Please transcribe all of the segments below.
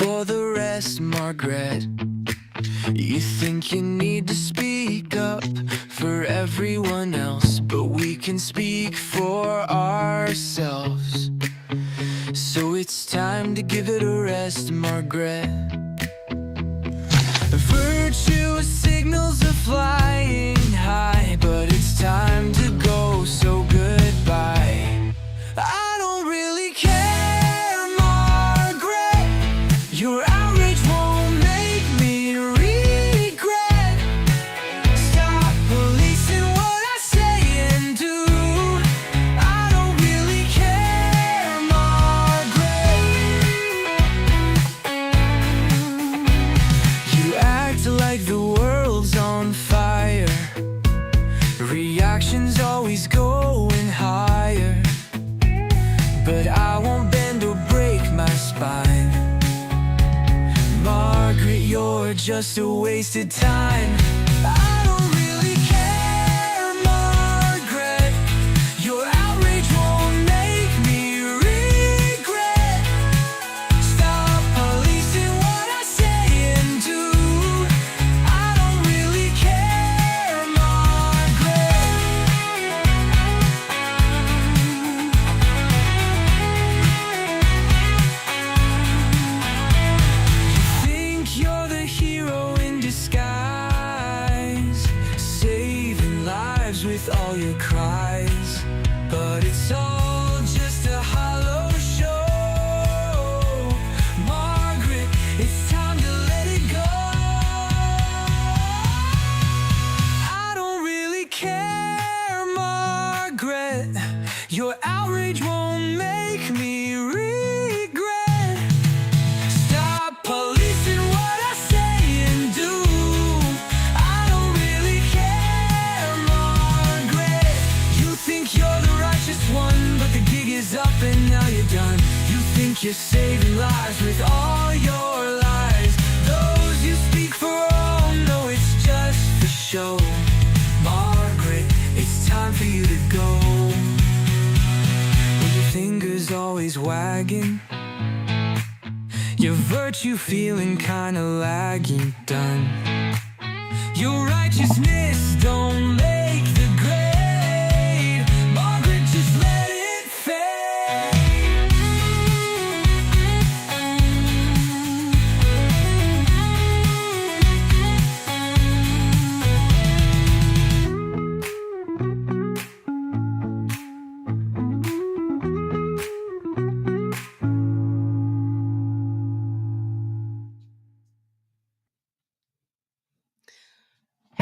for the rest, Margaret. You think you need to speak up for everyone else, but we can speak for ourselves. So it's time to give it a rest, Margaret. Virtue signals are flying high, but it's time to go, so goodbye. I don't really care, Margaret. Your outrage won't make me regret. Stop policing what I say and do. I don't really care, Margaret. You act like the world's on fire. Reactions always going higher, but I won't bend or break my spine. Margaret, you're just a wasted time. I don't really care, Margaret. Your outrage won't make me regret. Stop policing what I say and do. I don't really care, Margaret. You think you're the hero in disguise, saving lives with all your cries, but it's all just a hollow show. Margaret, it's time to let it go. I don't really care, Margaret. Your outrage won't make me regret. Stop policing what I say and do. I don't really care, Margaret. You think you're the righteous one, but the gig is up and now you're done. You think you're saving lives with all your lies. Those you speak for all know it's just for show. Margaret, it's time for you to go. With your fingers always wagging, your virtue feeling kinda laggy, done. Your righteousness don't make the grade. Margaret, just let it fade.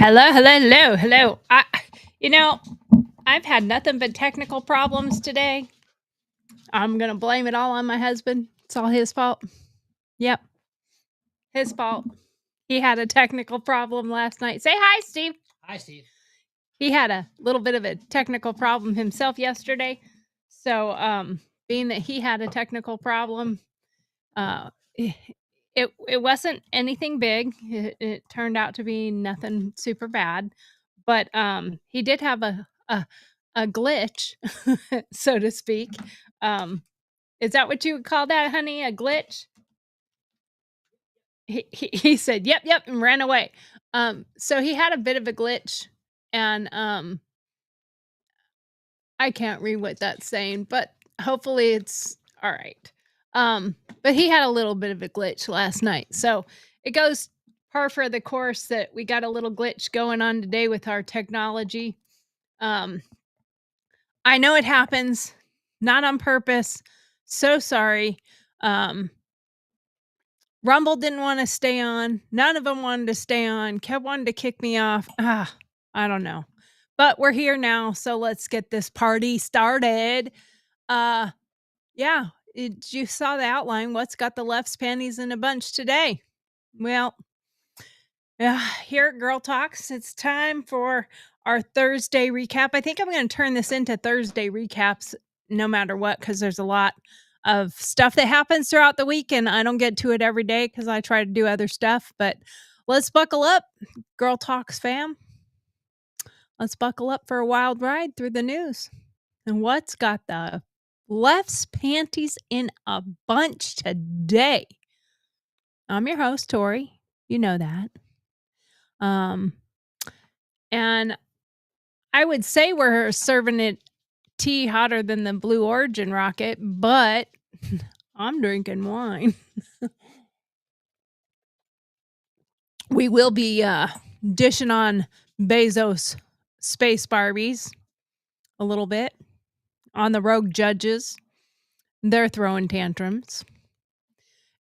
Hello. I've had nothing but technical problems today. I'm gonna blame it all on my husband. It's all his fault. Yep, his fault. He had a technical problem last night. Say hi, Steve. Hi, Steve. He had a little bit of a technical problem himself yesterday. So, being that he had a technical problem, uh, it wasn't anything big. It turned out to be nothing super bad, but he did have a glitch, so to speak. Is that what you would call that, honey? A glitch? He said, "Yep," and ran away. So he had a bit of a glitch, and I can't read what that's saying, but hopefully it's all right. But he had a little bit of a glitch last night. So it goes par for the course that we got a little glitch going on today with our technology. I know it happens, not on purpose. So sorry. Rumble didn't want to stay on. None of them wanted to stay on. Kept wanting to kick me off. I don't know. But we're here now, so let's get this party started. Yeah, you saw the outline. What's got the left's panties in a bunch today? Well, here at GurlTauX, it's time for our Thursday recap. I think I'm going to turn this into Thursday recaps no matter what, because there's a lot of stuff that happens throughout the week, and I don't get to it every day because I try to do other stuff. But let's buckle up, GurlTauX fam. Let's buckle up for a wild ride through the news. And what's got the left's panties in a bunch today? I'm your host, Tori. You know that. And I would say we're serving it tea hotter than the Blue Origin rocket, but I'm drinking wine. We will be dishing on Bezos space Barbies a little bit on the rogue judges. They're throwing tantrums.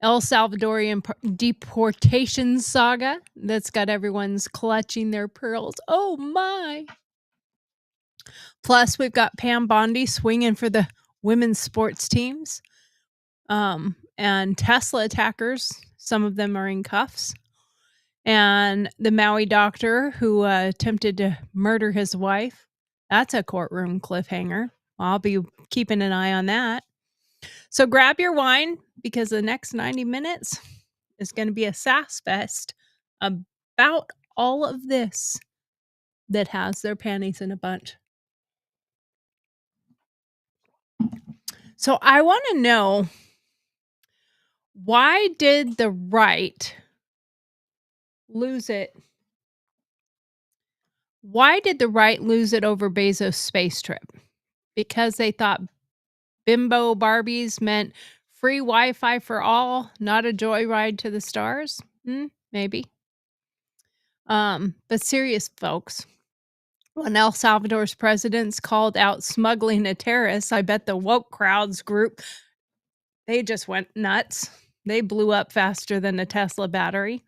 El Salvadorian deportation saga that's got everyone's clutching their pearls. Oh my. Plus, we've got Pam Bondi swinging for the women's sports teams. And Tesla attackers, some of them are in cuffs. And the Maui doctor who attempted to murder his wife. That's a courtroom cliffhanger. I'll be keeping an eye on that. So grab your wine because the next 90 minutes is going to be a sass fest about all of this that has their panties in a bunch. So I want to know, why did the right lose it? Why did the right lose it over Bezos' space trip? Because they thought bimbo Barbies meant free Wi-Fi for all, not a joyride to the stars? Maybe. But serious, folks. When El Salvador's presidents called out smuggling a terrorist, I bet the woke crowds group, they just went nuts. They blew up faster than a Tesla battery.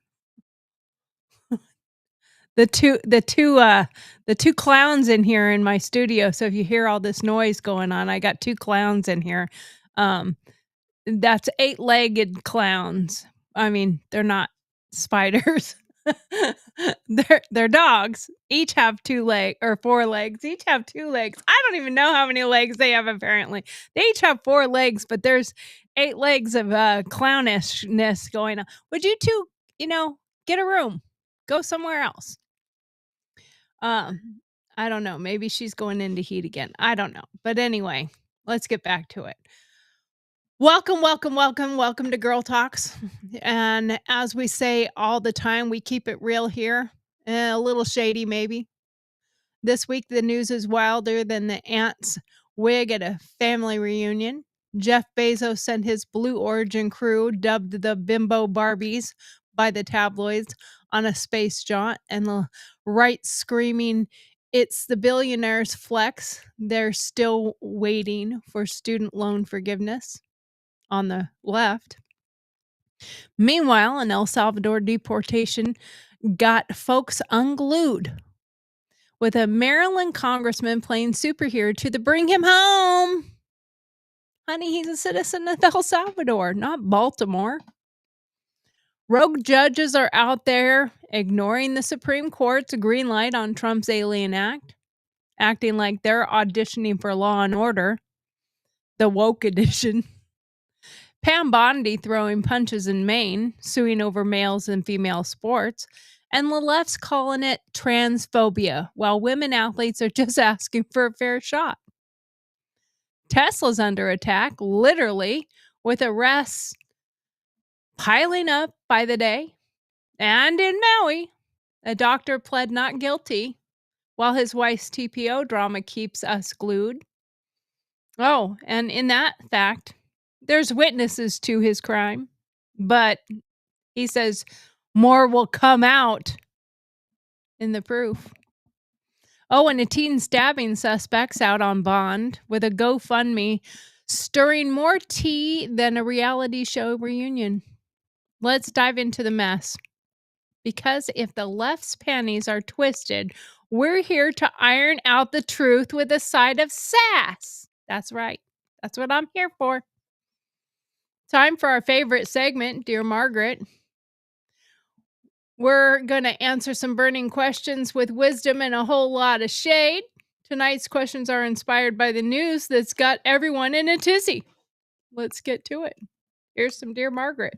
The two clowns in here in my studio. So if you hear all this noise going on, I got two clowns in here. That's 8-legged clowns. I mean, they're not spiders. they're dogs. Each have 4 legs. Each have 2 legs. I don't even know how many legs they have. Apparently, they each have 4 legs, but there's 8 legs of clownishness going on. Would you two, get a room, go somewhere else? I don't know. Maybe she's going into heat again. I don't know. But anyway, let's get back to it. Welcome to GurlTauX. And as we say all the time, we keep it real here. A little shady, maybe. This week, the news is wilder than the aunt's wig at a family reunion. Jeff Bezos sent his Blue Origin crew, dubbed the Bimbo Barbies by the tabloids, on a space jaunt, and the right screaming, "It's the billionaire's flex." They're still waiting for student loan forgiveness on the left. Meanwhile, an El Salvador deportation got folks unglued, with a Maryland congressman playing superhero to the bring him home. Honey, he's a citizen of El Salvador, not Baltimore. Rogue judges are out there ignoring the Supreme Court's green light on Trump's Alien Act, acting like they're auditioning for Law and Order, the woke edition. Pam Bondi throwing punches in Maine, suing over males and female sports, and the left's calling it transphobia, while women athletes are just asking for a fair shot. Tesla's under attack, literally, with arrests piling up by the day. And in Maui, a doctor pled not guilty, while his wife's TPO drama keeps us glued. Oh, and in that fact, there's witnesses to his crime, but he says more will come out in the proof. Oh, and a teen stabbing suspect's out on bond with a GoFundMe, stirring more tea than a reality show reunion. Let's dive into the mess. Because if the left's panties are twisted, we're here to iron out the truth with a side of sass. That's right. That's what I'm here for. Time for our favorite segment, Dear Margaret. We're going to answer some burning questions with wisdom and a whole lot of shade. Tonight's questions are inspired by the news that's got everyone in a tizzy. Let's get to it. Here's some Dear Margaret.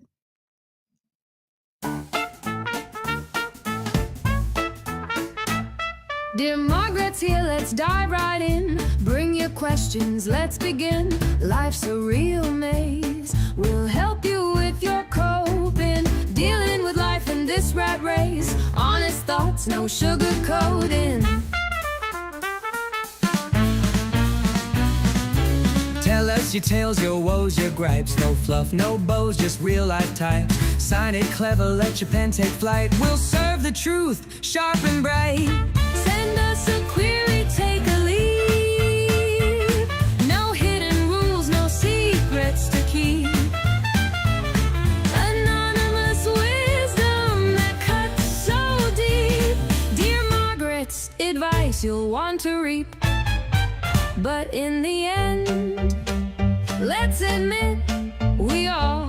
Dear Margaret's here, let's dive right in. Bring your questions, let's begin. Life's a real maze, we'll help you with your coping. rat race. Honest thoughts, no sugarcoating. Tell us your tales, your woes, your gripes. No fluff, no bows, just real life type. Sign it clever, let your pen take flight. We'll serve the truth, sharp and bright. Send us a query, take a lead. No hidden rules, no secrets to keep. Anonymous wisdom that cuts so deep. Dear Margaret's advice you'll want to reap. But in the end, let's admit we all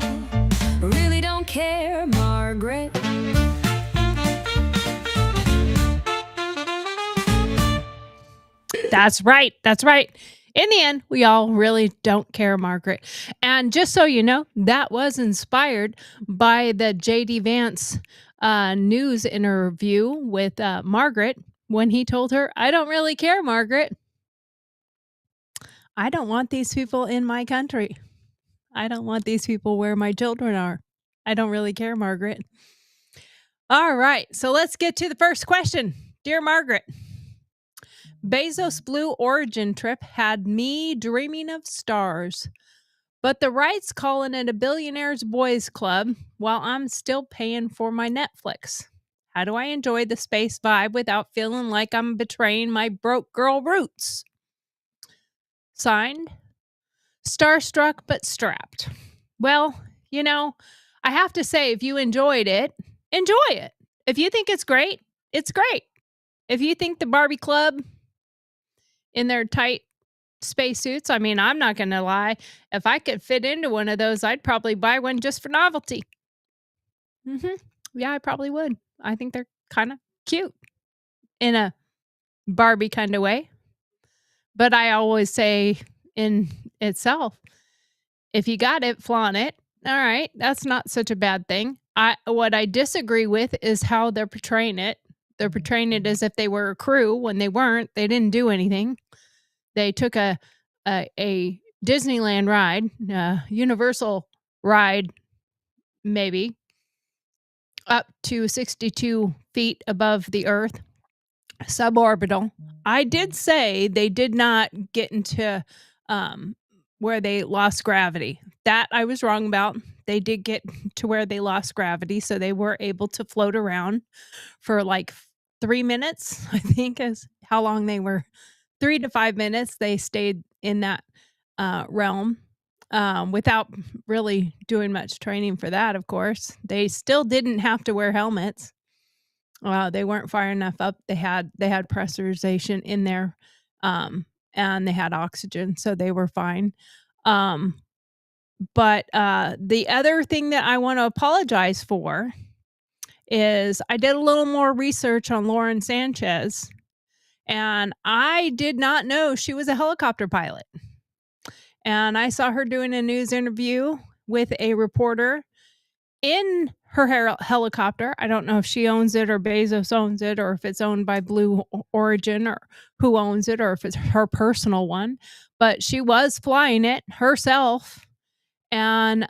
really don't care, Margaret. That's right. That's right. In the end, we all really don't care, Margaret. And just so you know, that was inspired by the J.D. Vance news interview with Margaret when he told her, I don't really care, Margaret. I don't want these people in my country. I don't want these people where my children are. I don't really care, Margaret. All right. So let's get to the first question. Dear Margaret, Bezos' Blue Origin trip had me dreaming of stars, but the right's calling it a billionaire's boys club while I'm still paying for my Netflix. How do I enjoy the space vibe without feeling like I'm betraying my broke girl roots? Signed, Starstruck but strapped. Well, you know, I have to say, if you enjoyed it, enjoy it. If you think it's great, it's great. If you think the Barbie Club in their tight spacesuits, I mean, I'm not going to lie. If I could fit into one of those, I'd probably buy one just for novelty. Yeah, I probably would. I think they're kind of cute in a Barbie kind of way. But I always say in itself, if you got it, flaunt it. All right, that's not such a bad thing. What I disagree with is how they're portraying it. They're portraying it as if they were a crew when they weren't. They didn't do anything. They took a Disneyland ride, Universal ride, maybe, up to 62 feet above the Earth, suborbital. I did say they did not get into where they lost gravity. That I was wrong about. They did get to where they lost gravity, so they were able to float around for like 3 minutes, I think is how long they were. 3 to 5 minutes they stayed in that realm without really doing much training for that, of course. They still didn't have to wear helmets. They weren't far enough up. They had pressurization in there, and they had oxygen, so they were fine. But the other thing that I want to apologize for is I did a little more research on Lauren Sanchez, and I did not know she was a helicopter pilot. And I saw her doing a news interview with a reporter in her helicopter. I don't know if she owns it or Bezos owns it or if it's owned by Blue Origin or who owns it or if it's her personal one. But she was flying it herself. And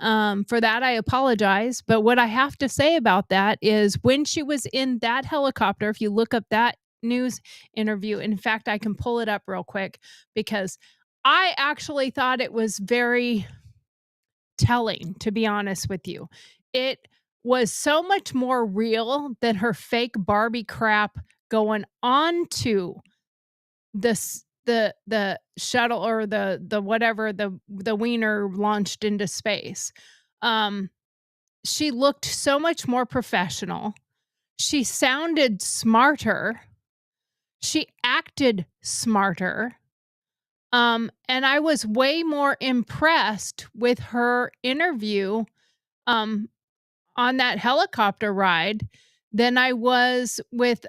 for that, I apologize. But what I have to say about that is when she was in that helicopter, if you look up that news interview, in fact, I can pull it up real quick because I actually thought it was very telling, to be honest with you. It was so much more real than her fake Barbie crap going on to the shuttle or the whatever the wiener launched into space. She looked so much more professional. She sounded smarter. She acted smarter. And I was way more impressed with her interview on that helicopter ride than I was with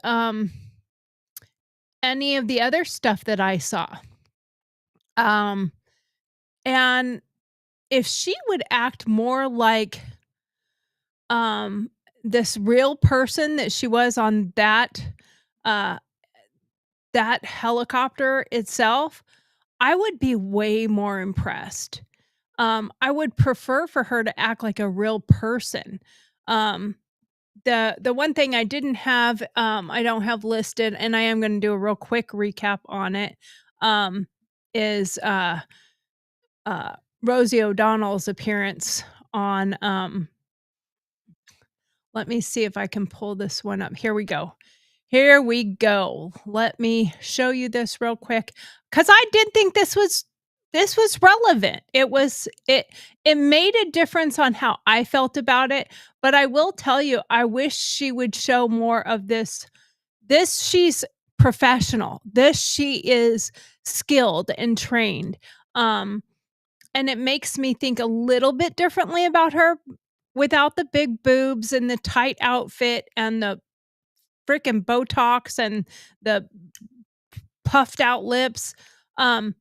any of the other stuff that I saw. And if she would act more like this real person that she was on that helicopter itself, I would be way more impressed. I would prefer for her to act like a real person. the one thing I didn't have, I don't have listed, and I am going to do a real quick recap on it. Um, is uh, Rosie O'Donnell's appearance on. Let me see if I can pull this one up. Here we go. Here we go. Let me show you this real quick because I did think this was relevant. It made a difference on how I felt about it. But I will tell you, I wish she would show more of this. This she's professional. This she is skilled and trained. And it makes me think a little bit differently about her without the big boobs and the tight outfit and the freaking Botox and the puffed out lips. Um,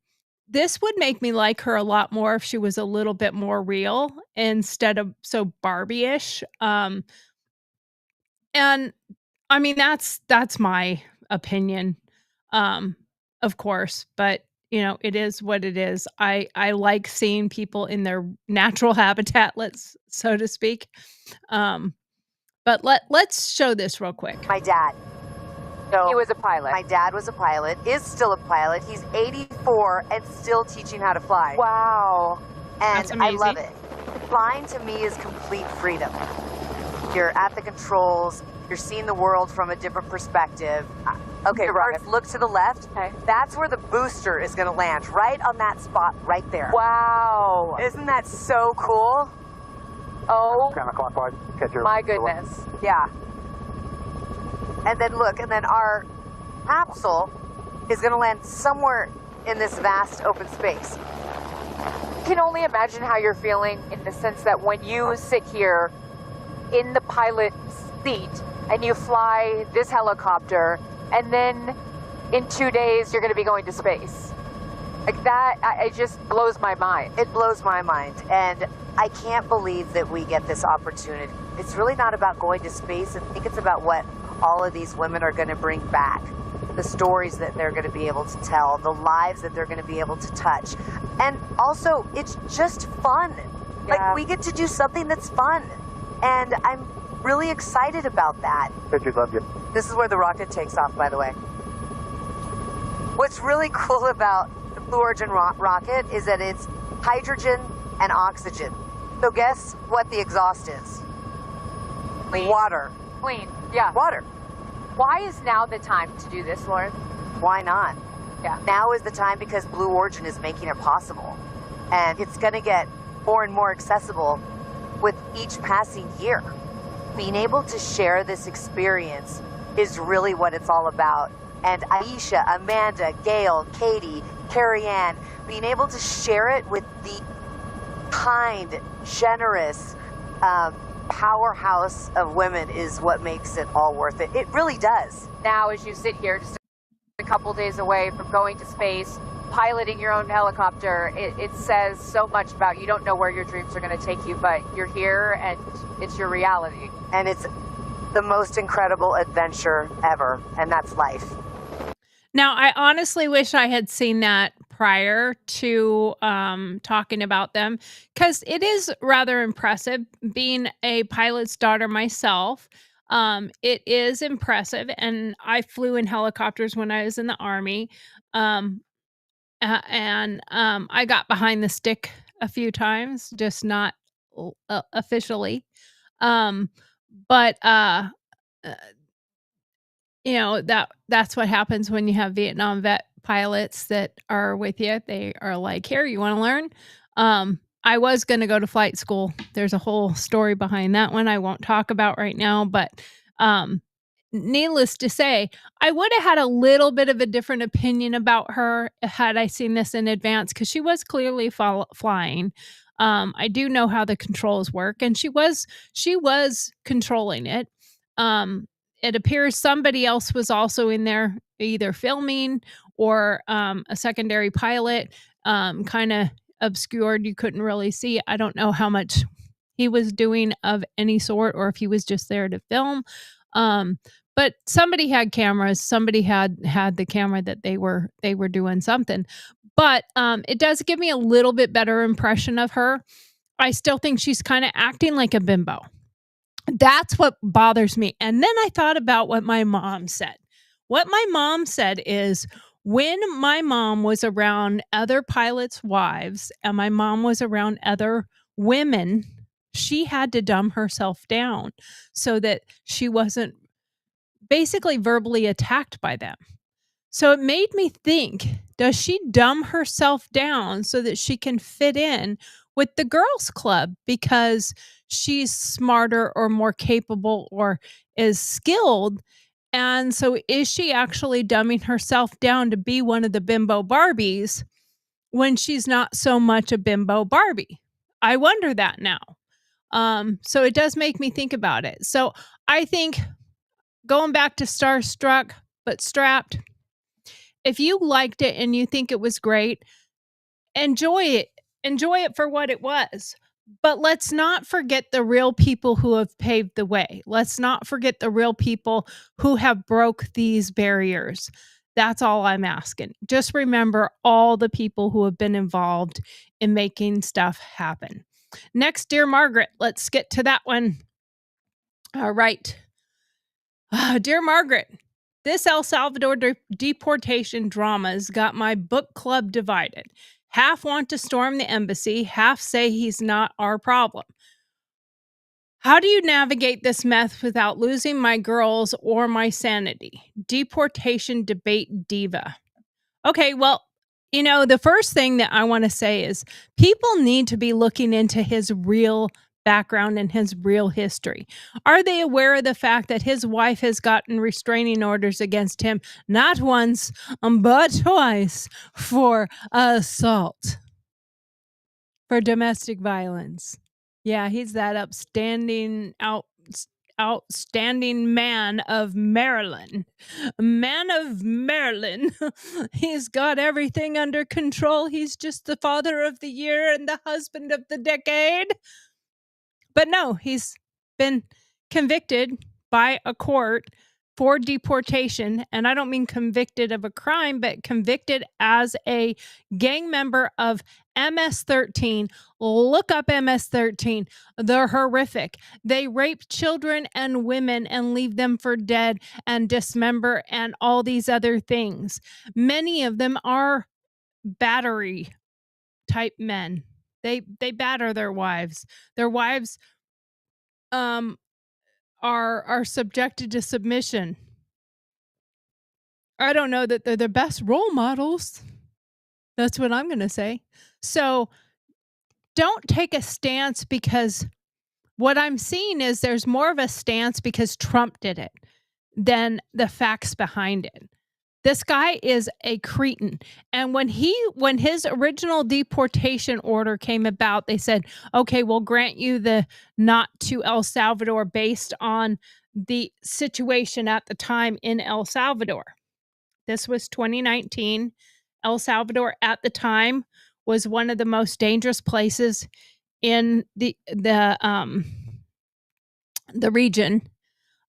this would make me like her a lot more if she was a little bit more real instead of so Barbie-ish. And I mean that's my opinion, um, of course, but you know, it is what it is. I like seeing people in their natural habitat, let's so to speak. Um, but let's show this real quick. My dad. So He was a pilot. my dad was a pilot, is still a pilot. He's 84 and still teaching how to fly. Wow. And That's I love amazing. it. Flying to me is complete freedom. You're at the controls, you're seeing the world from a different perspective. Okay, You're right. first look to the left. Okay. That's where the booster is going to land, right on that spot right there. Wow. Isn't that so cool? Oh Counterclockwise. Catch your my goodness. Yeah. And then look, and then our capsule is going to land somewhere in this vast open space. I can only imagine how you're feeling in the sense that when you sit here in the pilot's seat and you fly this helicopter and then in 2 days you're going to be going to space. Like that, it just blows my mind. It blows my mind, and I can't believe that we get this opportunity. It's really not about going to space. I think it's about what all of these women are going to bring back, the stories that they're going to be able to tell, the lives that they're going to be able to touch. And also, it's just fun. Yeah. Like, we get to do something that's fun, and I'm really excited about that. Pitchers love you. This is where the rocket takes off, by the way. What's really cool about the Blue Origin rocket is that it's hydrogen and oxygen. So guess what the exhaust is? Clean. Water. Clean. Yeah. Water. Why is now the time to do this, Lauren? Why not? Yeah. Now is the time because Blue Origin is making it possible. And it's going to get more and more accessible with each passing year. Being able to share this experience is really what it's all about. And Aisha, Amanda, Gail, Katie, Carrie Ann, being able to share it with the kind, generous powerhouse of women is what makes it all worth it. It really does. Now, as you sit here, just a couple days away from going to space, piloting your own helicopter, it says so much about you. Don't know where your dreams are going to take you, but you're here and it's your reality. And it's the most incredible adventure ever, and that's life. Now, I honestly wish I had seen that prior to talking about them because it is rather impressive. Being a pilot's daughter myself, it is impressive, and I flew in helicopters when I was in the Army, and I got behind the stick a few times, just not officially. But you know, that's what happens when you have Vietnam vet pilots that are with you. They are like, "Here, you want to learn?" I was going to go to flight school. There's a whole story behind that one I won't talk about right now, but needless to say, I would have had a little bit of a different opinion about her had I seen this in advance because she was clearly flying. I do know how the controls work, and she was controlling it. It appears somebody else was also in there, either filming or a secondary pilot, kind of obscured. You couldn't really see. I don't know how much he was doing of any sort, or if he was just there to film. But somebody had cameras. Somebody had the camera that they were doing something. But it does give me a little bit better impression of her. I still think she's kind of acting like a bimbo. That's what bothers me. And then I thought about what my mom said. What my mom said is when my mom was around other pilots' wives and my mom was around other women, she had to dumb herself down so that she wasn't basically verbally attacked by them. So it made me think, does she dumb herself down so that she can fit in with the girls' club because she's smarter or more capable or is skilled? And so is she actually dumbing herself down to be one of the bimbo Barbies when she's not so much a bimbo Barbie? I wonder that now. So it does make me think about it. So I think going back to Starstruck but Strapped, if you liked it and you think it was great, enjoy it. Enjoy it for what it was. But let's not forget the real people who have paved the way. Let's not forget the real people who have broke these barriers. That's all I'm asking. Just remember all the people who have been involved in making stuff happen. Next, Dear Margaret, let's get to that one. All right. Dear Margaret, this El Salvador deportation drama's got my book club divided. Half want to storm the embassy, half say he's not our problem. How do you navigate this mess without losing my girls or my sanity? Deportation debate diva. Okay, well, the first thing that I want to say is people need to be looking into his real background and his real history. Are they aware of the fact that his wife has gotten restraining orders against him not once, but twice for assault, for domestic violence? Yeah, he's that outstanding man of Maryland. Man of Maryland. He's got everything under control. He's just the father of the year and the husband of the decade. But no, he's been convicted by a court for deportation. And I don't mean convicted of a crime, but convicted as a gang member of MS-13. Look up MS-13. They're horrific. They rape children and women and leave them for dead and dismember and all these other things. Many of them are battery type men. They batter their wives. Their wives are subjected to submission. I don't know that they're the best role models. That's what I'm going to say. So don't take a stance because what I'm seeing is there's more of a stance because Trump did it than the facts behind it. This guy is a cretin. And when his original deportation order came about, they said, okay, we'll grant you the not to El Salvador based on the situation at the time in El Salvador. This was 2019. El Salvador at the time was one of the most dangerous places in the region.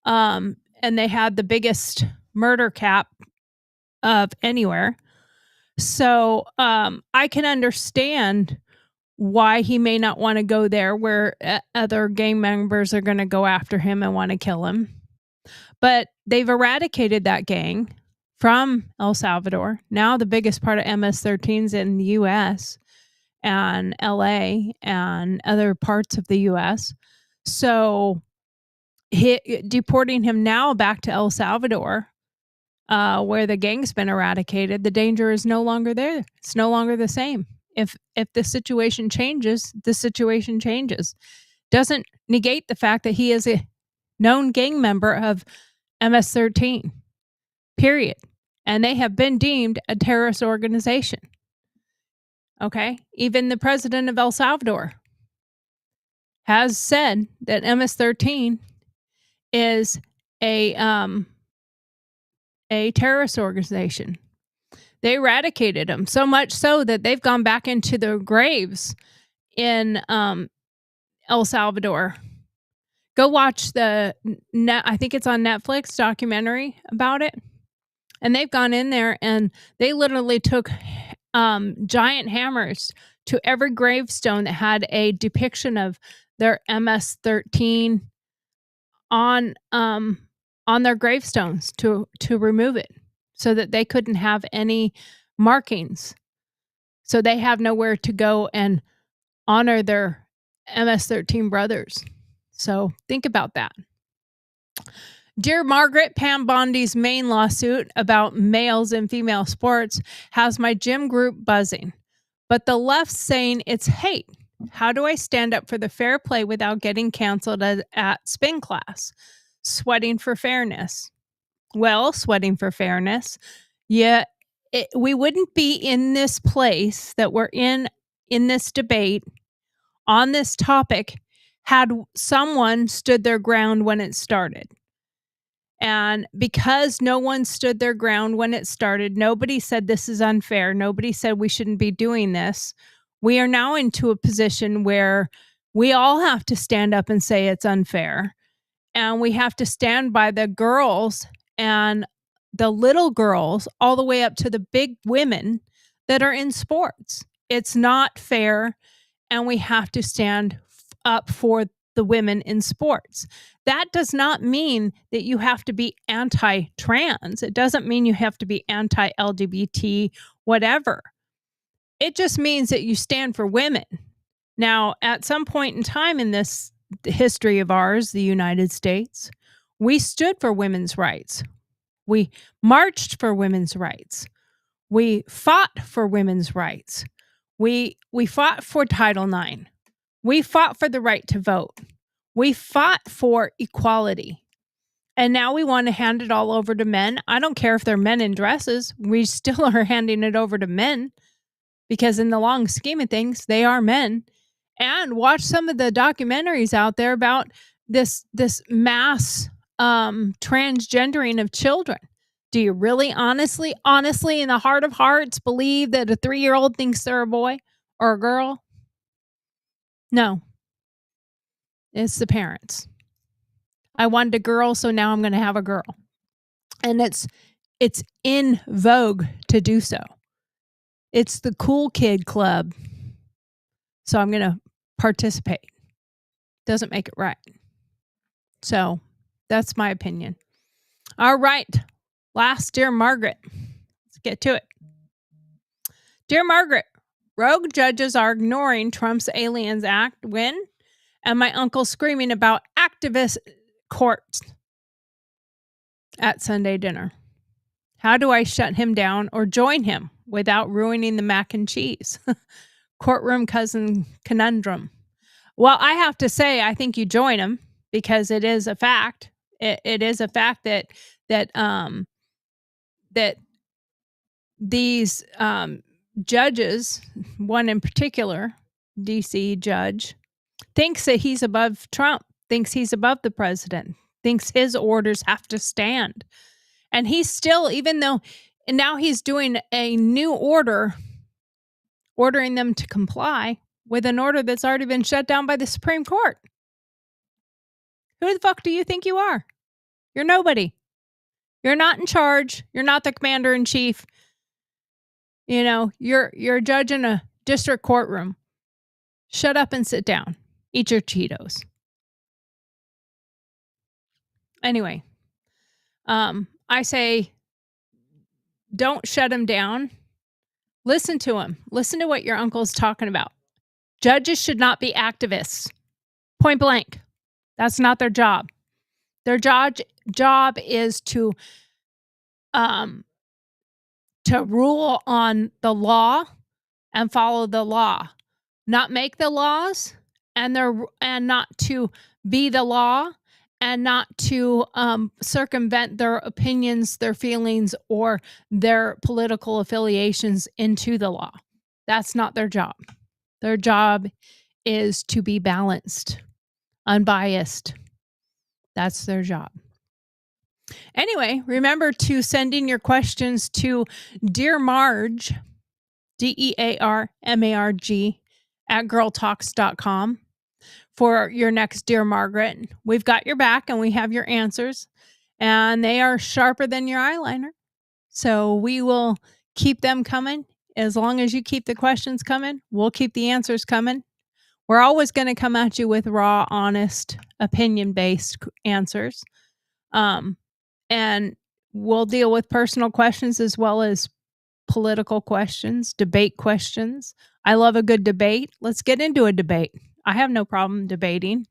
And they had the biggest murder cap of anywhere. So I can understand why he may not want to go there where other gang members are going to go after him and want to kill him. But they've eradicated that gang from El Salvador. Now the biggest part of MS-13's in the U.S. and L.A. and other parts of the U.S. So deporting him now back to El Salvador, where the gang's been eradicated, the danger is no longer there. It's no longer the same. If the situation changes, the situation changes. Doesn't negate the fact that he is a known gang member of MS-13, period. And they have been deemed a terrorist organization. Okay? Even the president of El Salvador has said that MS-13 is a terrorist organization. They eradicated them, so much so that they've gone back into their graves in El Salvador. Go watch I think it's on Netflix, documentary about it. And they've gone in there and they literally took giant hammers to every gravestone that had a depiction of their MS-13 on their gravestones to remove it so that they couldn't have any markings. So they have nowhere to go and honor their MS-13 brothers. So think about that. Dear Margaret, Pam Bondi's main lawsuit about males in female sports has my gym group buzzing, but the left's saying it's hate. How do I stand up for the fair play without getting canceled at spin class? Sweating for fairness. Well, sweating for fairness. Yeah, we wouldn't be in this place that we're in this debate on this topic had someone stood their ground when it started. And because no one stood their ground when it started, nobody said this is unfair. Nobody said we shouldn't be doing this. We are now into a position where we all have to stand up and say it's unfair. And we have to stand by the girls and the little girls all the way up to the big women that are in sports. It's not fair. And we have to stand up for the women in sports. That does not mean that you have to be anti-trans. It doesn't mean you have to be anti-LGBT, whatever. It just means that you stand for women. Now, at some point in time in this history of ours, the United States, we stood for women's rights. We marched for women's rights. We fought for women's rights. We fought for Title IX. We fought for the right to vote. We fought for equality. And now we want to hand it all over to men. I don't care if they're men in dresses. We still are handing it over to men because in the long scheme of things, they are men. And watch some of the documentaries out there about this mass transgendering of children. Do you really honestly, in the heart of hearts, believe that a 3-year-old thinks they're a boy or a girl? No. It's the parents. I wanted a girl, so now I'm going to have a girl. And it's in vogue to do so. It's the cool kid club. So I'm going to participate. Doesn't make it right. So that's my opinion. All right. Last, Dear Margaret. Let's get to it. Dear Margaret, rogue judges are ignoring Trump's Aliens Act win, and my uncle screaming about activist courts at Sunday dinner. How do I shut him down or join him without ruining the mac and cheese? Courtroom cousin conundrum. Well, I have to say, I think you join him because it is a fact. It is a fact that these judges, one in particular, DC judge, thinks that he's above Trump, thinks he's above the president, thinks his orders have to stand. And he's still, even though, and now he's doing a new order, ordering them to comply with an order that's already been shut down by the Supreme Court. Who the fuck do you think you are? You're nobody. You're not in charge. You're not the commander in chief. You know, you're a judge in a district courtroom. Shut up and sit down. Eat your Cheetos. Anyway, I say, don't shut him down. Listen to him. Listen to what your uncle's talking about. Judges should not be activists. Point blank. That's not their job. Their job is to rule on the law and follow the law, not make the laws, and not to be the law, and not to circumvent their opinions, their feelings, or their political affiliations into the law. That's not their job. Their job is to be balanced, unbiased. That's their job. Anyway, remember to send in your questions to Dear Marge, DearMarg, at GurlTauX.com for your next Dear Margaret. We've got your back and we have your answers, and they are sharper than your eyeliner. So we will keep them coming. As long as you keep the questions coming, we'll keep the answers coming. We're always going to come at you with raw, honest, opinion-based answers. And we'll deal with personal questions as well as political questions, debate questions. I love a good debate. Let's get into a debate. I have no problem debating.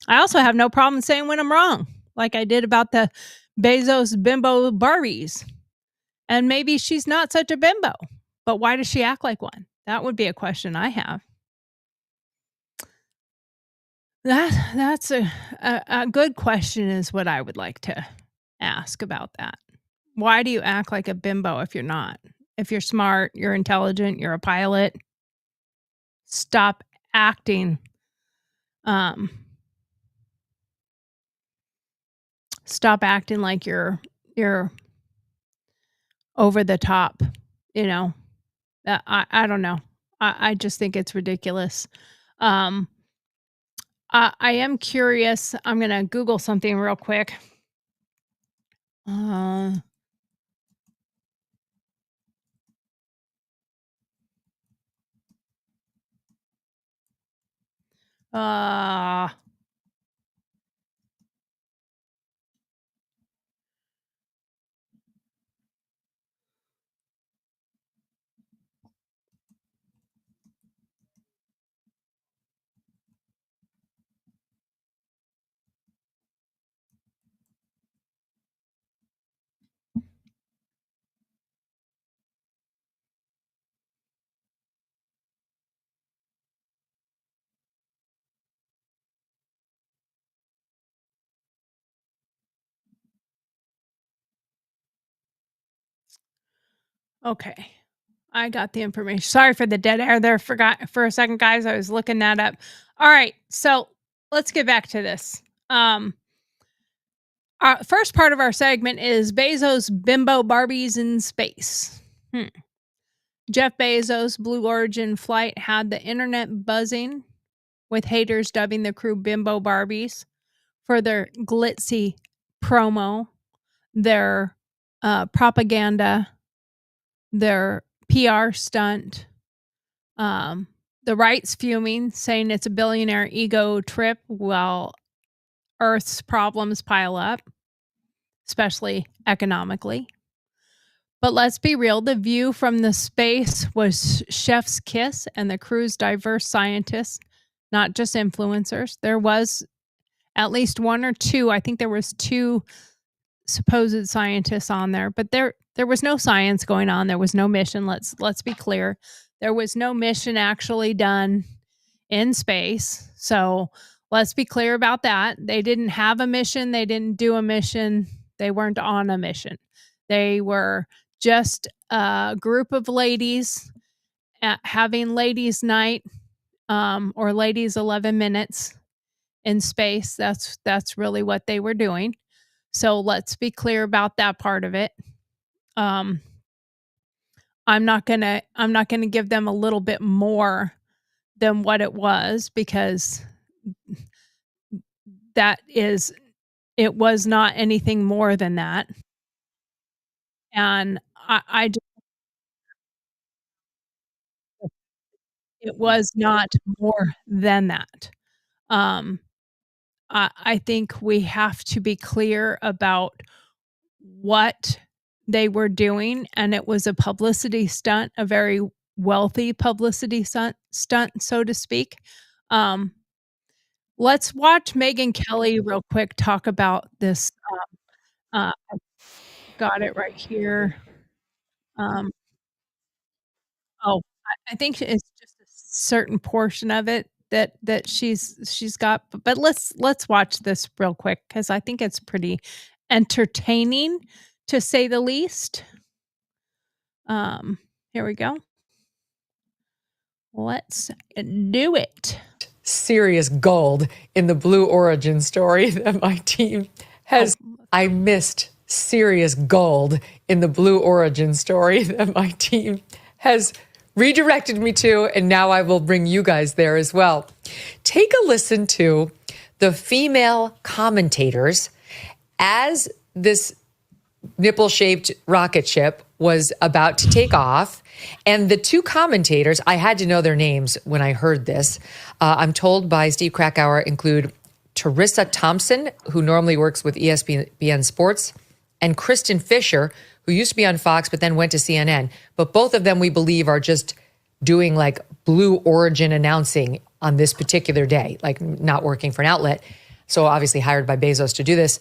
I also have no problem saying when I'm wrong, like I did about the Bezos bimbo Barbies. And maybe she's not such a bimbo, but why does she act like one? That would be a question I have. That's a good question is what I would like to ask about that. Why do you act like a bimbo if you're not? If you're smart, you're intelligent, you're a pilot, stop acting stop acting like you're over the top, you know. I don't know. I just think it's ridiculous. I am curious. I'm gonna Google something real quick. Uh, uh, okay. I got the information. Sorry for the dead air there. Forgot for a second, guys. I was looking that up. All right, so let's get back to this. Our first part of our segment is Bezos bimbo Barbies in space. Jeff Bezos' Blue Origin flight had the internet buzzing, with haters dubbing the crew bimbo Barbies for their glitzy promo, their propaganda, their PR stunt. The right's fuming, saying it's a billionaire ego trip while Earth's problems pile up, especially economically. But let's be real, the view from the space was chef's kiss and the crew's diverse scientists, not just influencers. There was at least one or two, I think there was two supposed scientists on there, but there was no science going on. There was no mission. Let's be clear. There was no mission actually done in space. So let's be clear about that. They didn't have a mission. They didn't do a mission. They weren't on a mission. They were just a group of ladies having ladies' night or ladies' 11 minutes in space. That's really what they were doing. So let's be clear about that part of it. I'm not gonna give them a little bit more than what it was, because it was not anything more than that. And I just, it was not more than that. I think we have to be clear about what they were doing, and it was a publicity stunt, a very wealthy publicity stunt, so to speak. Let's watch Megyn Kelly real quick talk about this. I got it right here. Um, oh, I think it's just a certain portion of it that she's got, but let's watch this real quick because I think it's pretty entertaining, to say the least. Here we go. Let's do it. Serious gold in the Blue Origin story that my team has. I missed serious gold in the Blue Origin story that my team has redirected me to, and now I will bring you guys there as well. Take a listen to the female commentators as this nipple-shaped rocket ship was about to take off. And the two commentators, I had to know their names when I heard this. I'm told by Steve Krakauer include Teresa Thompson, who normally works with ESPN Sports, and Kristen Fisher, who used to be on Fox but then went to CNN. But both of them, we believe, are just doing like Blue Origin announcing on this particular day, like not working for an outlet. So obviously hired by Bezos to do this.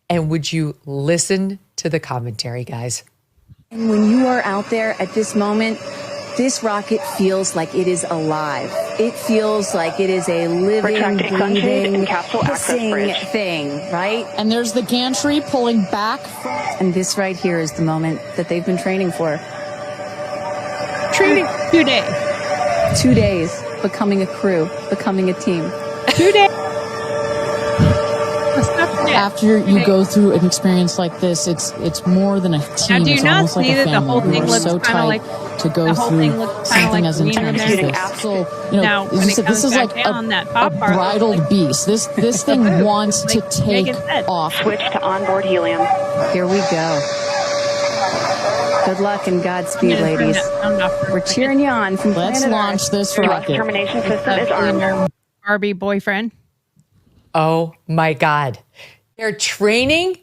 And would you listen to the commentary, guys? And when you are out there at this moment, this rocket feels like it is alive. It feels like it is a living, breathing, hissing thing, right? And there's the gantry pulling back. And this right here is the moment that they've been training for. Training 2 days. 2 days, becoming a crew, becoming a team. 2 days. After you go through an experience like this, it's more than a team. Now, do you it's not almost like see a that the family. whole thing You're looks so kinda tight like- to go the whole thing through looks kinda something like as wiener intense there. as this. So, Now, when it this comes is back like down, that a top part looks bridled like- beast. This thing wants to like take Megan said. off. Switch to onboard helium. Here we go. Good luck and Godspeed, I'm gonna turn ladies. that sound off for a We're second. cheering you on from Let's planet launch Earth. this Thrust rocket. termination system is Being armed. your Barbie boyfriend. Oh my God. They're training.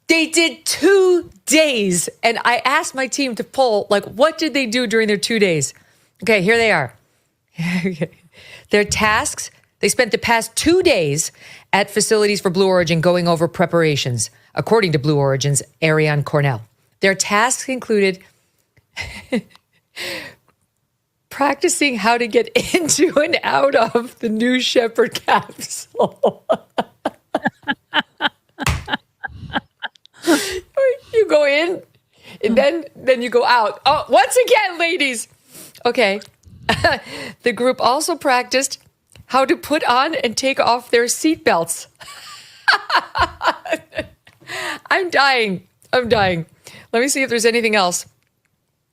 They did 2 days. And I asked my team to poll, like, what did they do during their 2 days? Okay, here they are. Their tasks, they spent the past 2 days at facilities for Blue Origin going over preparations, according to Blue Origin's Ariane Cornell. Their tasks included practicing how to get into and out of the New Shepard capsule. You go in, and then you go out. Oh, once again, ladies. Okay. The group also practiced how to put on and take off their seatbelts. I'm dying. Let me see if there's anything else.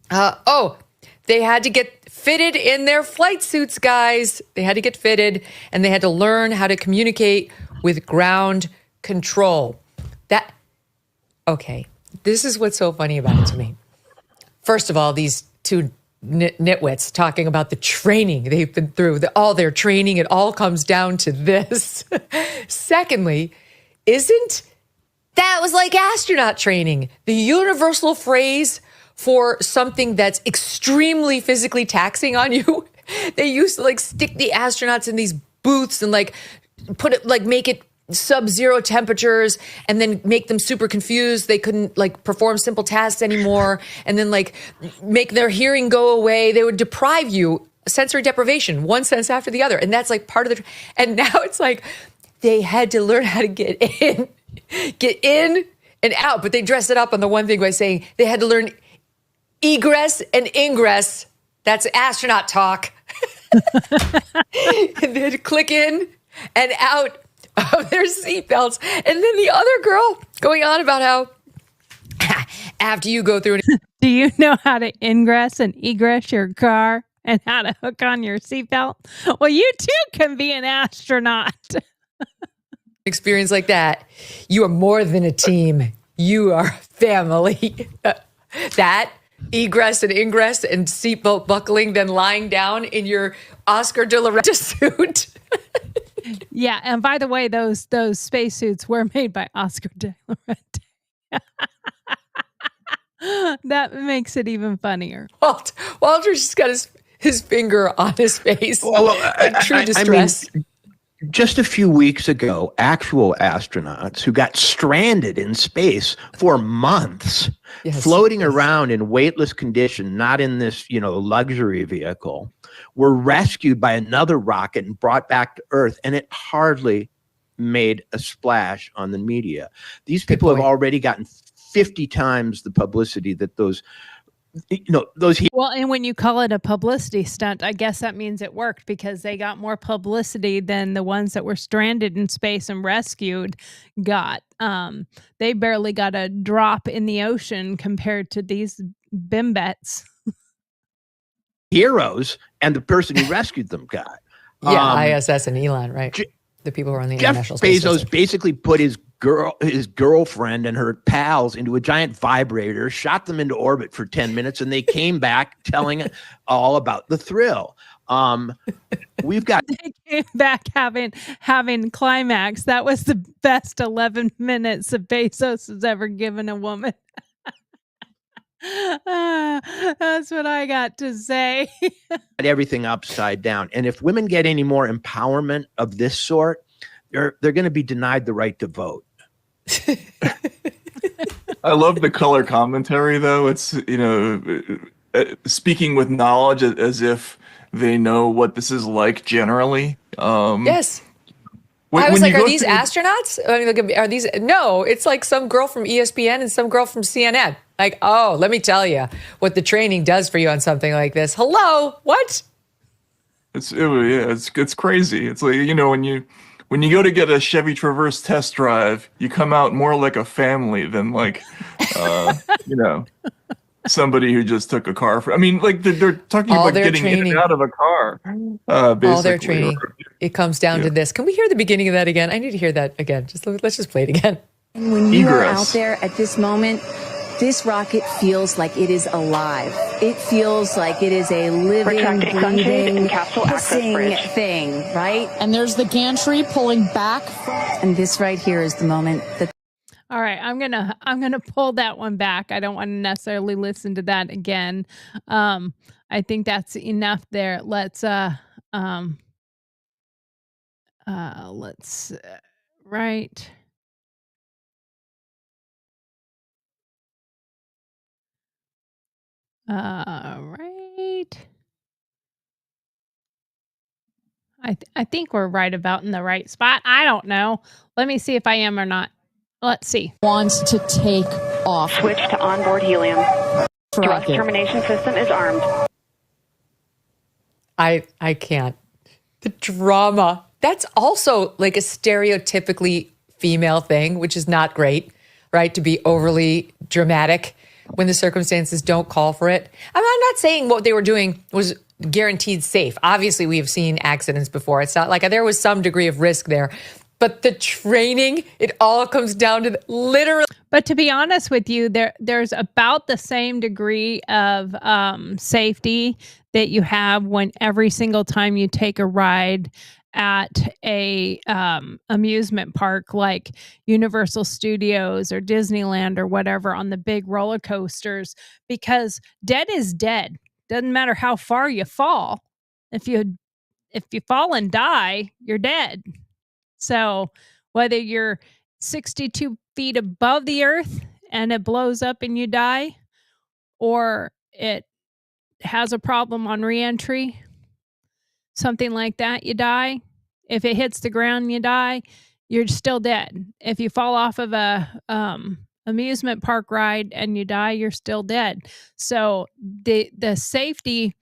They had to get fitted in their flight suits, guys. They had to get fitted, and they had to learn how to communicate with ground control. Okay, this is what's so funny about it to me. First of all, these two nitwits talking about the training they've been through, all their training, it all comes down to this. Secondly, that was like astronaut training, the universal phrase for something that's extremely physically taxing on you. They used to like stick the astronauts in these booths and like put it, like make it sub-zero temperatures and then make them super confused. They couldn't like perform simple tasks anymore, and then like make their hearing go away. They would deprive you, sensory deprivation, one sense after the other. And that's like part of and now it's like they had to learn how to get in and out, but they dressed it up on the one thing by saying they had to learn egress and ingress. That's astronaut talk. And they had to click in and out of their seatbelts. And then the other girl going on about how after you go through Do you know how to ingress and egress your car and how to hook on your seatbelt? Well, you too can be an astronaut. experience like that, you are more than a team. You are family. That egress and ingress and seatbelt buckling, then lying down in your Oscar de la Renta suit. Yeah, and by the way, those spacesuits were made by Oscar de la Renta. That makes it even funnier. Walter's just got his finger on his face. Like true distress. I mean, just a few weeks ago, actual astronauts who got stranded in space for months, floating around in weightless condition, not in this, luxury vehicle, were rescued by another rocket and brought back to Earth, and it hardly made a splash on the media. These people have already gotten 50 times the publicity that those. Well, and when you call it a publicity stunt, I guess that means it worked because they got more publicity than the ones that were stranded in space and rescued got. They barely got a drop in the ocean compared to these bimbets. Heroes and the person who rescued them got. ISS and Elon, right? The people who are on the Jeff International Space Bezos Station. basically put his his girlfriend and her pals into a giant vibrator, shot them into orbit for 10 minutes, and they came back telling all about the thrill. We've got They came back having climax. That was the best 11 minutes that Bezos has ever given a woman. That's what I got to say. everything upside down. And if women get any more empowerment of this sort, they're going to be denied the right to vote. I love the color commentary, though. It's, speaking with knowledge as if they know what this is like generally. Yes. I was like, are these astronauts? I mean, are these? No, it's like some girl from ESPN and some girl from CNN. Like, oh, let me tell you what the training does for you on something like this. Hello, what? It's crazy. It's like, when you go to get a Chevy Traverse test drive, you come out more like a family than like, somebody who just took a car. They're talking all about getting training. in and out of a car. All their training. It comes down to this. Can we hear the beginning of that again? I need to hear that again. Let's just play it again. When you are out there at this moment, this rocket feels like it is alive. It feels like it is a living, breathing, hissing thing, right? And there's the gantry pulling back. And this right here is the moment that. All right, I'm gonna pull that one back. I don't want to necessarily listen to that again. I think that's enough there. Let's right. Right. I think we're right about in the right spot. I don't know. Let me see if I am or not. Let's see. Wants to take off. Switch to onboard helium. Thrust termination system is armed. I can't. The drama. That's also like a stereotypically female thing, which is not great, right? To be overly dramatic when the circumstances don't call for it. I'm not saying what they were doing was guaranteed safe. Obviously, we have seen accidents before. It's not like there was some degree of risk there. But the training, it all comes down to literally. But to be honest with you, there's about the same degree of safety that you have when every single time you take a ride at a amusement park like Universal Studios or Disneyland or whatever on the big roller coasters, because dead is dead. Doesn't matter how far you fall. If you fall and die, you're dead. So whether you're 62 feet above the earth and it blows up and you die, or it has a problem on reentry, something like that, you die. If it hits the ground and you die, you're still dead. If you fall off of a amusement park ride and you die, you're still dead. So the safety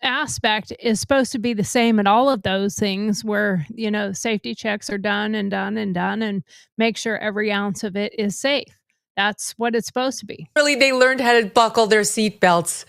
aspect is supposed to be the same at all of those things, where safety checks are done and make sure every ounce of it is safe. That's what it's supposed to be. Really, they learned how to buckle their seatbelts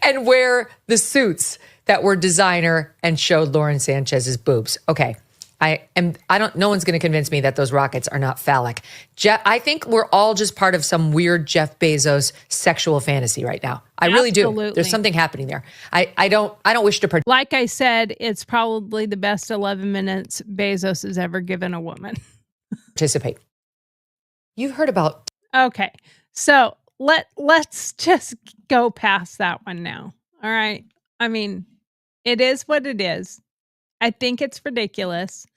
and wear the suits that were designer and showed Lauren Sanchez's boobs. Okay. No one's going to convince me that those rockets are not phallic. I think we're all just part of some weird Jeff Bezos sexual fantasy right now. I really do. There's something happening there. I don't wish to participate. Like I said, it's probably the best 11 minutes Bezos has ever given a woman. Participate. You've heard about. Okay. So let's just go past that one now. All right. I mean, it is what it is. I think it's ridiculous.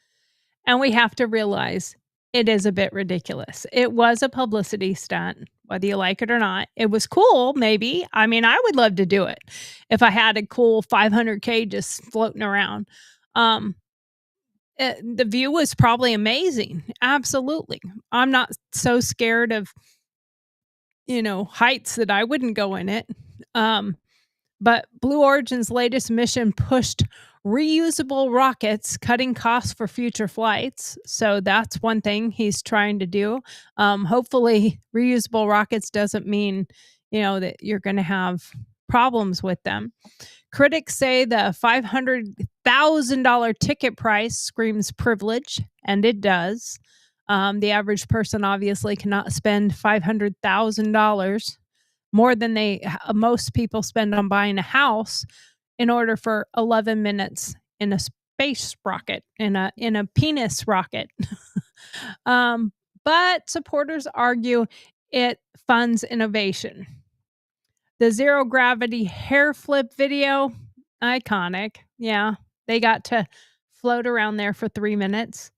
And we have to realize it is a bit ridiculous. It was a publicity stunt, whether you like it or not. It was cool, maybe. I mean, I would love to do it if I had a cool 500K just floating around. The view was probably amazing. Absolutely. I'm not so scared of, heights that I wouldn't go in it. But Blue Origin's latest mission pushed reusable rockets, cutting costs for future flights. So that's one thing he's trying to do. Hopefully, reusable rockets doesn't mean, that you're going to have problems with them. Critics say the $500,000 ticket price screams privilege, and it does. The average person obviously cannot spend $500,000 more than most people spend on buying a house in order for 11 minutes in a space rocket, in a penis rocket. But supporters argue it funds innovation. The zero gravity hair flip video, iconic. Yeah, they got to float around there for 3 minutes.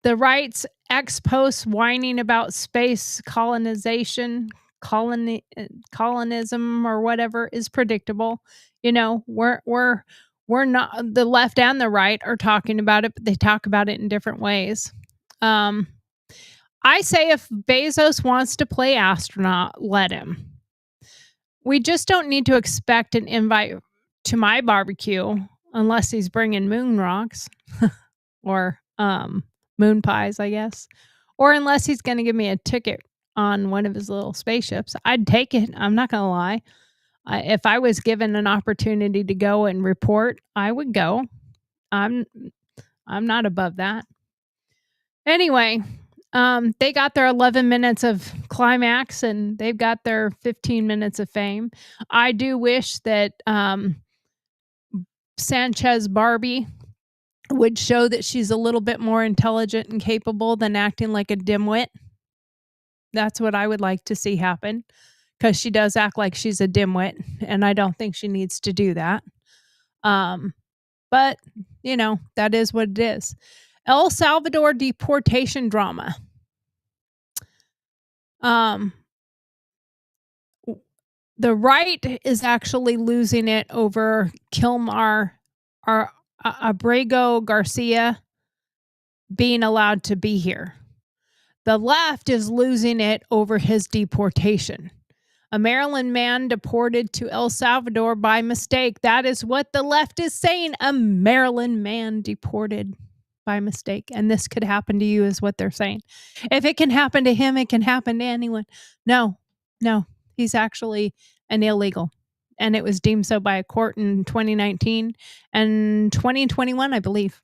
The right's ex-post whining about space colonization, colonism or whatever is predictable. You know, we're not, the left and the right are talking about it, but they talk about it in different ways. I say if Bezos wants to play astronaut, let him. We just don't need to expect an invite to my barbecue unless he's bringing moon rocks or moon pies, I guess. Or unless he's going to give me a ticket on one of his little spaceships. I'd take it. I'm not going to lie. If I was given an opportunity to go and report, I would go. I'm not above that. Anyway, they got their 11 minutes of climax and they've got their 15 minutes of fame. I do wish that Sanchez Barbie would show that she's a little bit more intelligent and capable than acting like a dimwit. That's what I would like to see happen, because she does act like she's a dimwit, and I don't think she needs to do that. But, you know, that is what it is. El Salvador deportation drama. The right is actually losing it over Kilmar Abrego Garcia being allowed to be here. The left is losing it over his deportation. A Maryland man deported to El Salvador by mistake. That is what the left is saying. A Maryland man deported by mistake. And this could happen to you, is what they're saying. If it can happen to him, it can happen to anyone. No, he's actually an illegal. And it was deemed so by a court in 2019 and 2021, I believe.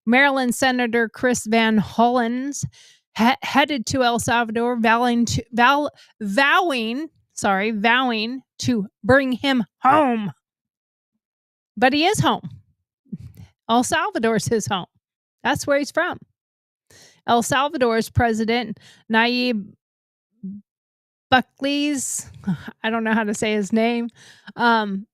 Maryland Senator Chris Van Hollins headed to El Salvador, vowing to bring him home. But he is home. El Salvador's his home. That's where he's from. El Salvador's president, Nayib Bukele's, I don't know how to say his name, in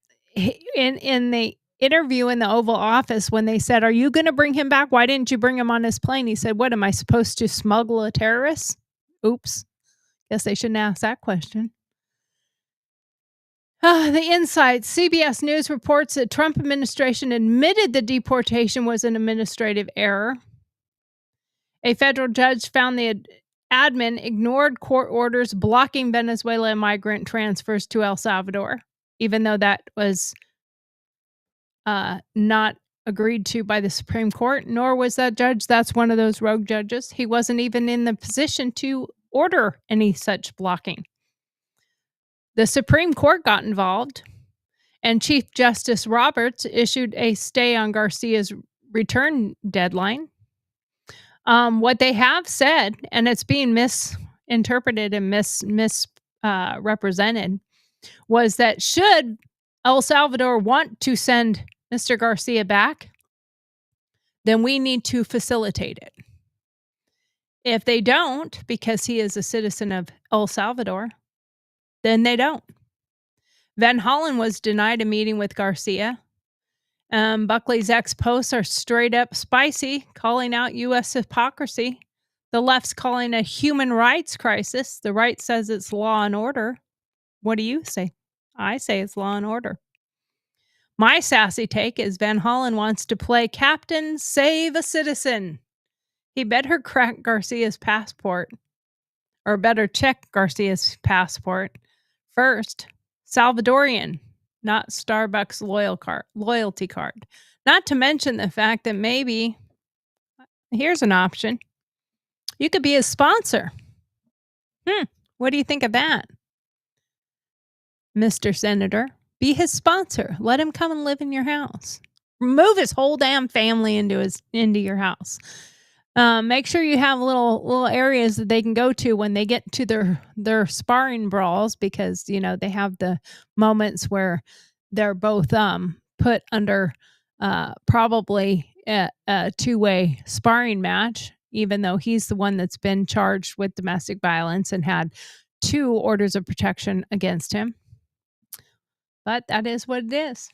the interview in the Oval Office, when they said, "Are you going to bring him back? Why didn't you bring him on his plane?" He said, "What, am I supposed to smuggle a terrorist?" Oops. Guess they shouldn't ask that question. The Insight. CBS News reports that Trump administration admitted the deportation was an administrative error. A federal judge found the admin ignored court orders blocking Venezuelan migrant transfers to El Salvador, even though that was not agreed to by the Supreme Court, nor was that judge. That's one of those rogue judges. He wasn't even in the position to order any such blocking. The Supreme Court got involved, and Chief Justice Roberts issued a stay on Garcia's return deadline. What they have said, and it's being misinterpreted and misrepresented, was that should El Salvador want to send Mr. Garcia back, then we need to facilitate it. If they don't, because he is a citizen of El Salvador, then they don't. Van Hollen was denied a meeting with Garcia. Buckley's ex-posts are straight up spicy, calling out U.S. hypocrisy. The left's calling a human rights crisis. The right says it's law and order. What do you say? I say it's law and order. My sassy take is Van Hollen wants to play Captain Save a Citizen. He better crack Garcia's passport, or better check Garcia's passport first. Salvadorian, not Starbucks loyalty card. Not to mention the fact that maybe, here's an option, you could be his sponsor. What do you think of that, Mr. Senator? Be his sponsor. Let him come and live in your house. Move his whole damn family into your house. Make sure you have little areas that they can go to when they get to their sparring brawls, because they have the moments where they're both put under probably a two-way sparring match, even though he's the one that's been charged with domestic violence and had 2 orders of protection against him. But that is what it is.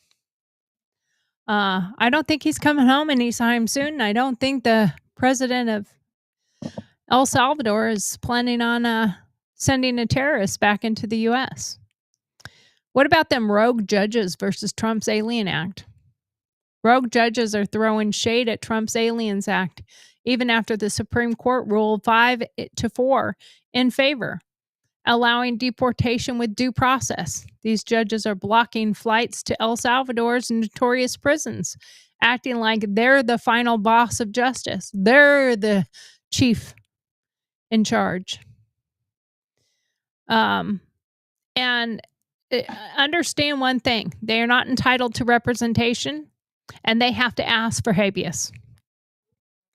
I don't think he's coming home anytime soon. I don't think the president of El Salvador is planning on sending a terrorist back into the U.S. What about them rogue judges versus Trump's Alien Act? Rogue judges are throwing shade at Trump's Aliens Act, even after the Supreme Court ruled 5-4 in favor, allowing deportation with due process. These judges are blocking flights to El Salvador's notorious prisons, acting like they're the final boss of justice. They're the chief in charge. And understand one thing: they are not entitled to representation, and they have to ask for habeas.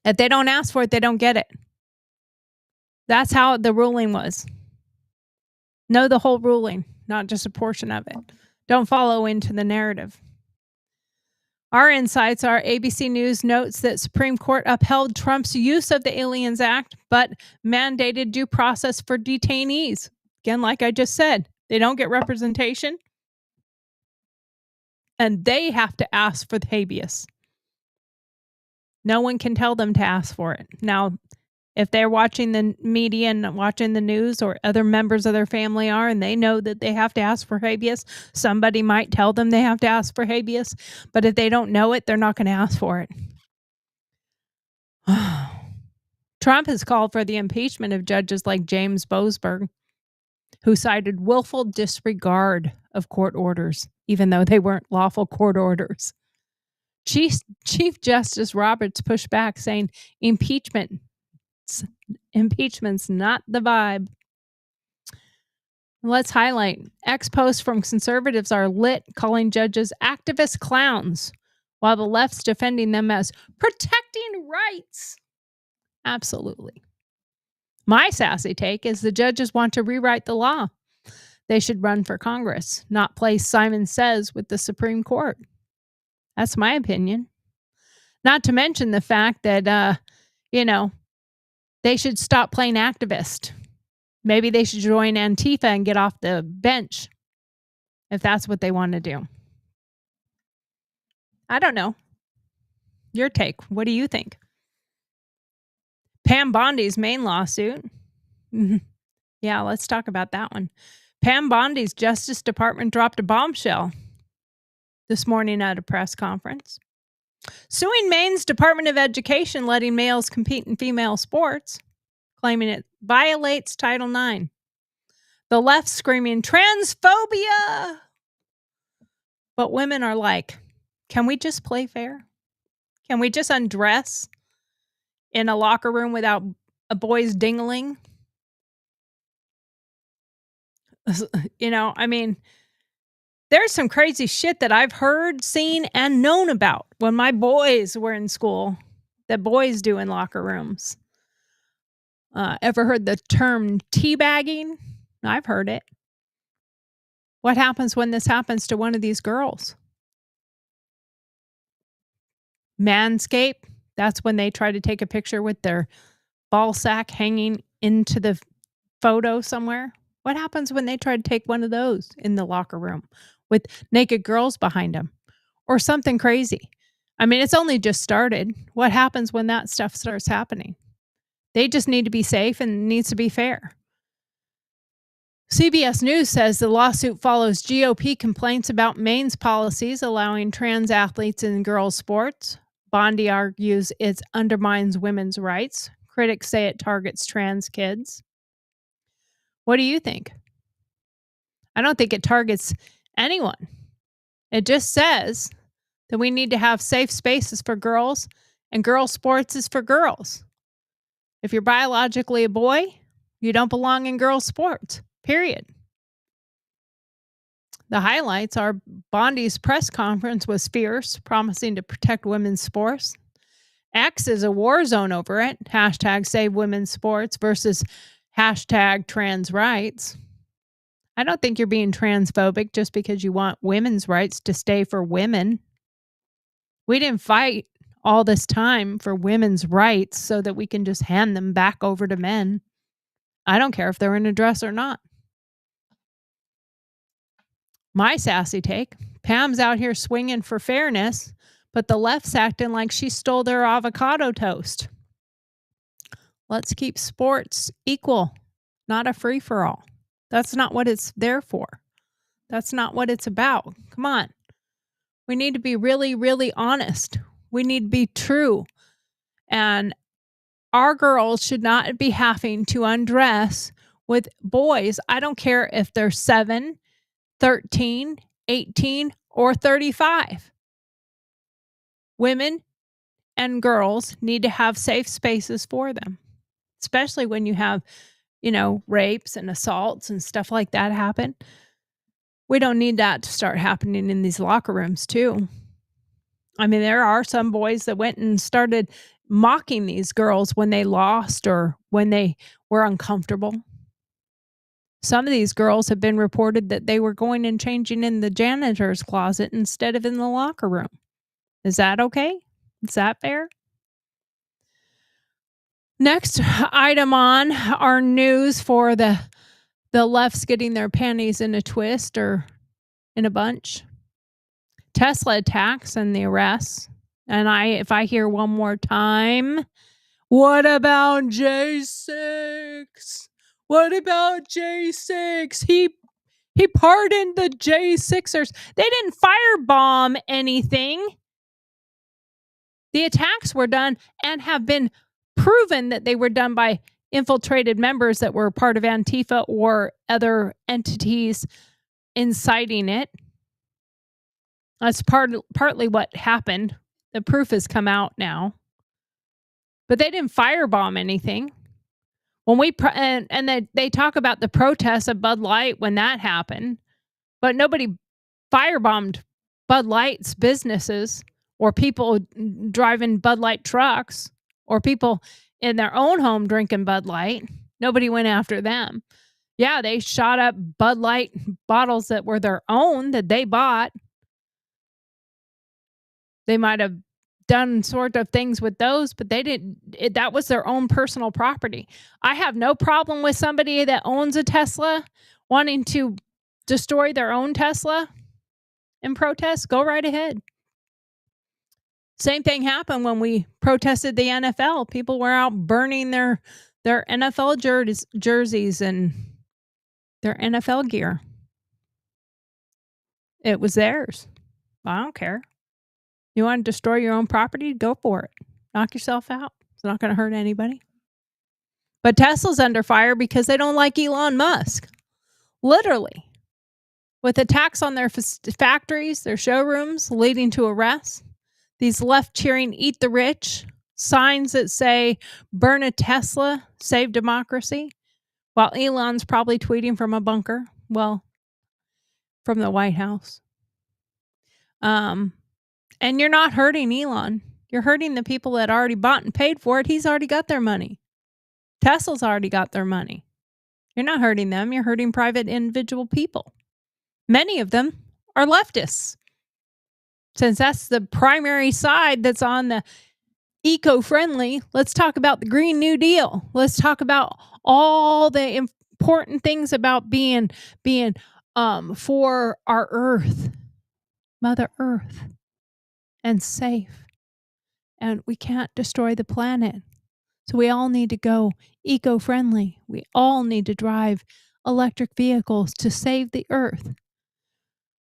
If they don't ask for it, they don't get it. That's how the ruling was. Know the whole ruling, not just a portion of it. Don't follow into the narrative. Our insights are: ABC News notes that Supreme Court upheld Trump's use of the Aliens Act, but mandated due process for detainees. Again, like I just said, they don't get representation, and they have to ask for the habeas. No one can tell them to ask for it. Now, if they're watching the media and watching the news, or other members of their family are, and they know that they have to ask for habeas, somebody might tell them they have to ask for habeas. But if they don't know it, they're not going to ask for it. Trump has called for the impeachment of judges like James Boasberg, who cited willful disregard of court orders, even though they weren't lawful court orders. Chief Justice Roberts pushed back, saying impeachment's not the vibe. Let's highlight: X posts from conservatives are lit, calling judges activist clowns, while the left's defending them as protecting rights. Absolutely. My sassy take is the judges want to rewrite the law. They should run for Congress, not play Simon Says with the Supreme Court. That's my opinion. Not to mention the fact that, they should stop playing activist. Maybe they should join Antifa and get off the bench, if that's what they want to do. I don't know. Your take. What do you think? Pam Bondi's main lawsuit. Yeah, let's talk about that one. Pam Bondi's Justice Department dropped a bombshell this morning at a press conference, suing Maine's Department of Education, letting males compete in female sports, claiming it violates Title IX. The left screaming transphobia. But women are like, can we just play fair? Can we just undress in a locker room without a boy's dingling? There's some crazy shit that I've heard, seen, and known about when my boys were in school that boys do in locker rooms. Ever heard the term teabagging? I've heard it. What happens when this happens to one of these girls? Manscape, that's when they try to take a picture with their ball sack hanging into the photo somewhere. What happens when they try to take one of those in the locker room with naked girls behind them or something crazy? It's only just started. What happens when that stuff starts happening? They just need to be safe and it needs to be fair. CBS News says the lawsuit follows GOP complaints about Maine's policies allowing trans athletes in girls' sports. Bondi argues it undermines women's rights. Critics say it targets trans kids. What do you think? I don't think it targets anyone. It just says that we need to have safe spaces for girls, and girls' sports is for girls. If you're biologically a boy, you don't belong in girls' sports, period. The highlights are Bondi's press conference was fierce, promising to protect women's sports, X is a war zone over it. Hashtag save women's sports versus hashtag trans rights. I don't think you're being transphobic just because you want women's rights to stay for women. We didn't fight all this time for women's rights so that we can just hand them back over to men. I don't care if they're in a dress or not. My sassy take, Pam's out here swinging for fairness, but the left's acting like she stole their avocado toast. Let's keep sports equal, not a free-for-all. That's not what it's there for. That's not what it's about. Come on. We need to be really, really honest. We need to be true. And our girls should not be having to undress with boys. I don't care if they're 7, 13, 18, or 35. Women and girls need to have safe spaces for them, especially when you have, rapes and assaults and stuff like that happen. We don't need that to start happening in these locker rooms too. I mean, there are some boys that went and started mocking these girls when they lost or when they were uncomfortable. Some of these girls have been reported that they were going and changing in the janitor's closet instead of in the locker room. Is that okay? Is that fair? Next item on our news for the left's getting their panties in a twist or in a bunch. Tesla attacks and the arrests. And if I hear one more time, what about J6? What about J6? He pardoned the J6ers. They didn't firebomb anything. The attacks were done and have been proven that they were done by infiltrated members that were part of Antifa or other entities inciting it. That's partly what happened. The proof has come out now. But they didn't firebomb anything. When they talk about the protests of Bud Light when that happened, but nobody firebombed Bud Light's businesses or people driving Bud Light trucks or people in their own home drinking Bud Light. Nobody went after them. Yeah, they shot up Bud Light bottles that were their own that they bought. They might have done sort of things with those, but they didn't. That was their own personal property. I have no problem with somebody that owns a Tesla wanting to destroy their own Tesla in protest. Go right ahead. Same thing happened when we protested the NFL. People were out burning their NFL jerseys and their NFL gear. It was theirs. I don't care. You want to destroy your own property? Go for it. Knock yourself out. It's not going to hurt anybody. But Tesla's under fire because they don't like Elon Musk. Literally. With attacks on their factories, their showrooms, leading to arrests. These left cheering, eat the rich, signs that say, burn a Tesla, save democracy, while Elon's probably tweeting from a bunker. Well, from the White House. And you're not hurting Elon. You're hurting the people that already bought and paid for it. He's already got their money. Tesla's already got their money. You're not hurting them. You're hurting private individual people. Many of them are leftists. Since that's the primary side that's on the eco-friendly, let's talk about the Green New Deal. Let's talk about all the important things about being for our Earth, Mother Earth, and safe. And we can't destroy the planet. So we all need to go eco-friendly. We all need to drive electric vehicles to save the Earth.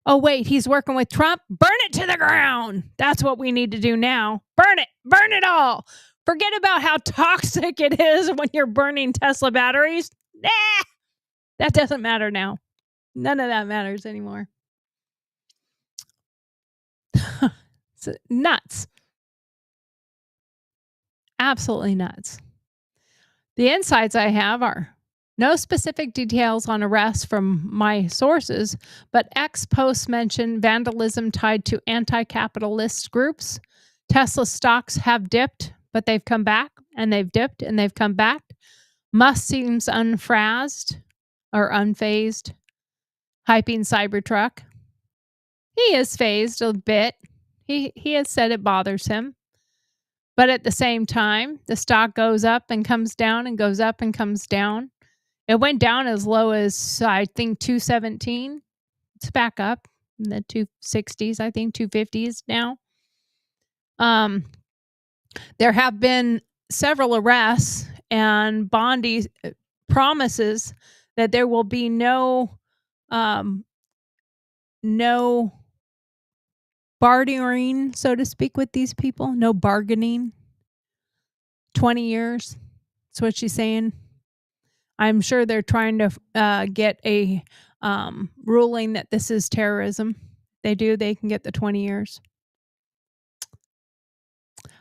Oh, wait, he's working with Trump? Burn it to the ground. That's what we need to do now. Burn it. Burn it all. Forget about how toxic it is when you're burning Tesla batteries. Nah, that doesn't matter now. None of that matters anymore. It's nuts. Absolutely nuts. The insights I have are no specific details on arrests from my sources, but X posts mention vandalism tied to anti-capitalist groups. Tesla stocks have dipped but they've come back and they've dipped and they've come back. Musk seems unfazed or unfazed, hyping Cybertruck. He is phased a bit. He has said it bothers him. But at the same time, the stock goes up and comes down and goes up and comes down. It went down as low as, I think, 217. It's back up in the 260s, I think 250s now. There have been several arrests, and Bondi promises that there will be no bartering, so to speak, with these people. No bargaining. 20 years. That's what she's saying. I'm sure they're trying to get a ruling that this is terrorism. They can get the 20 years.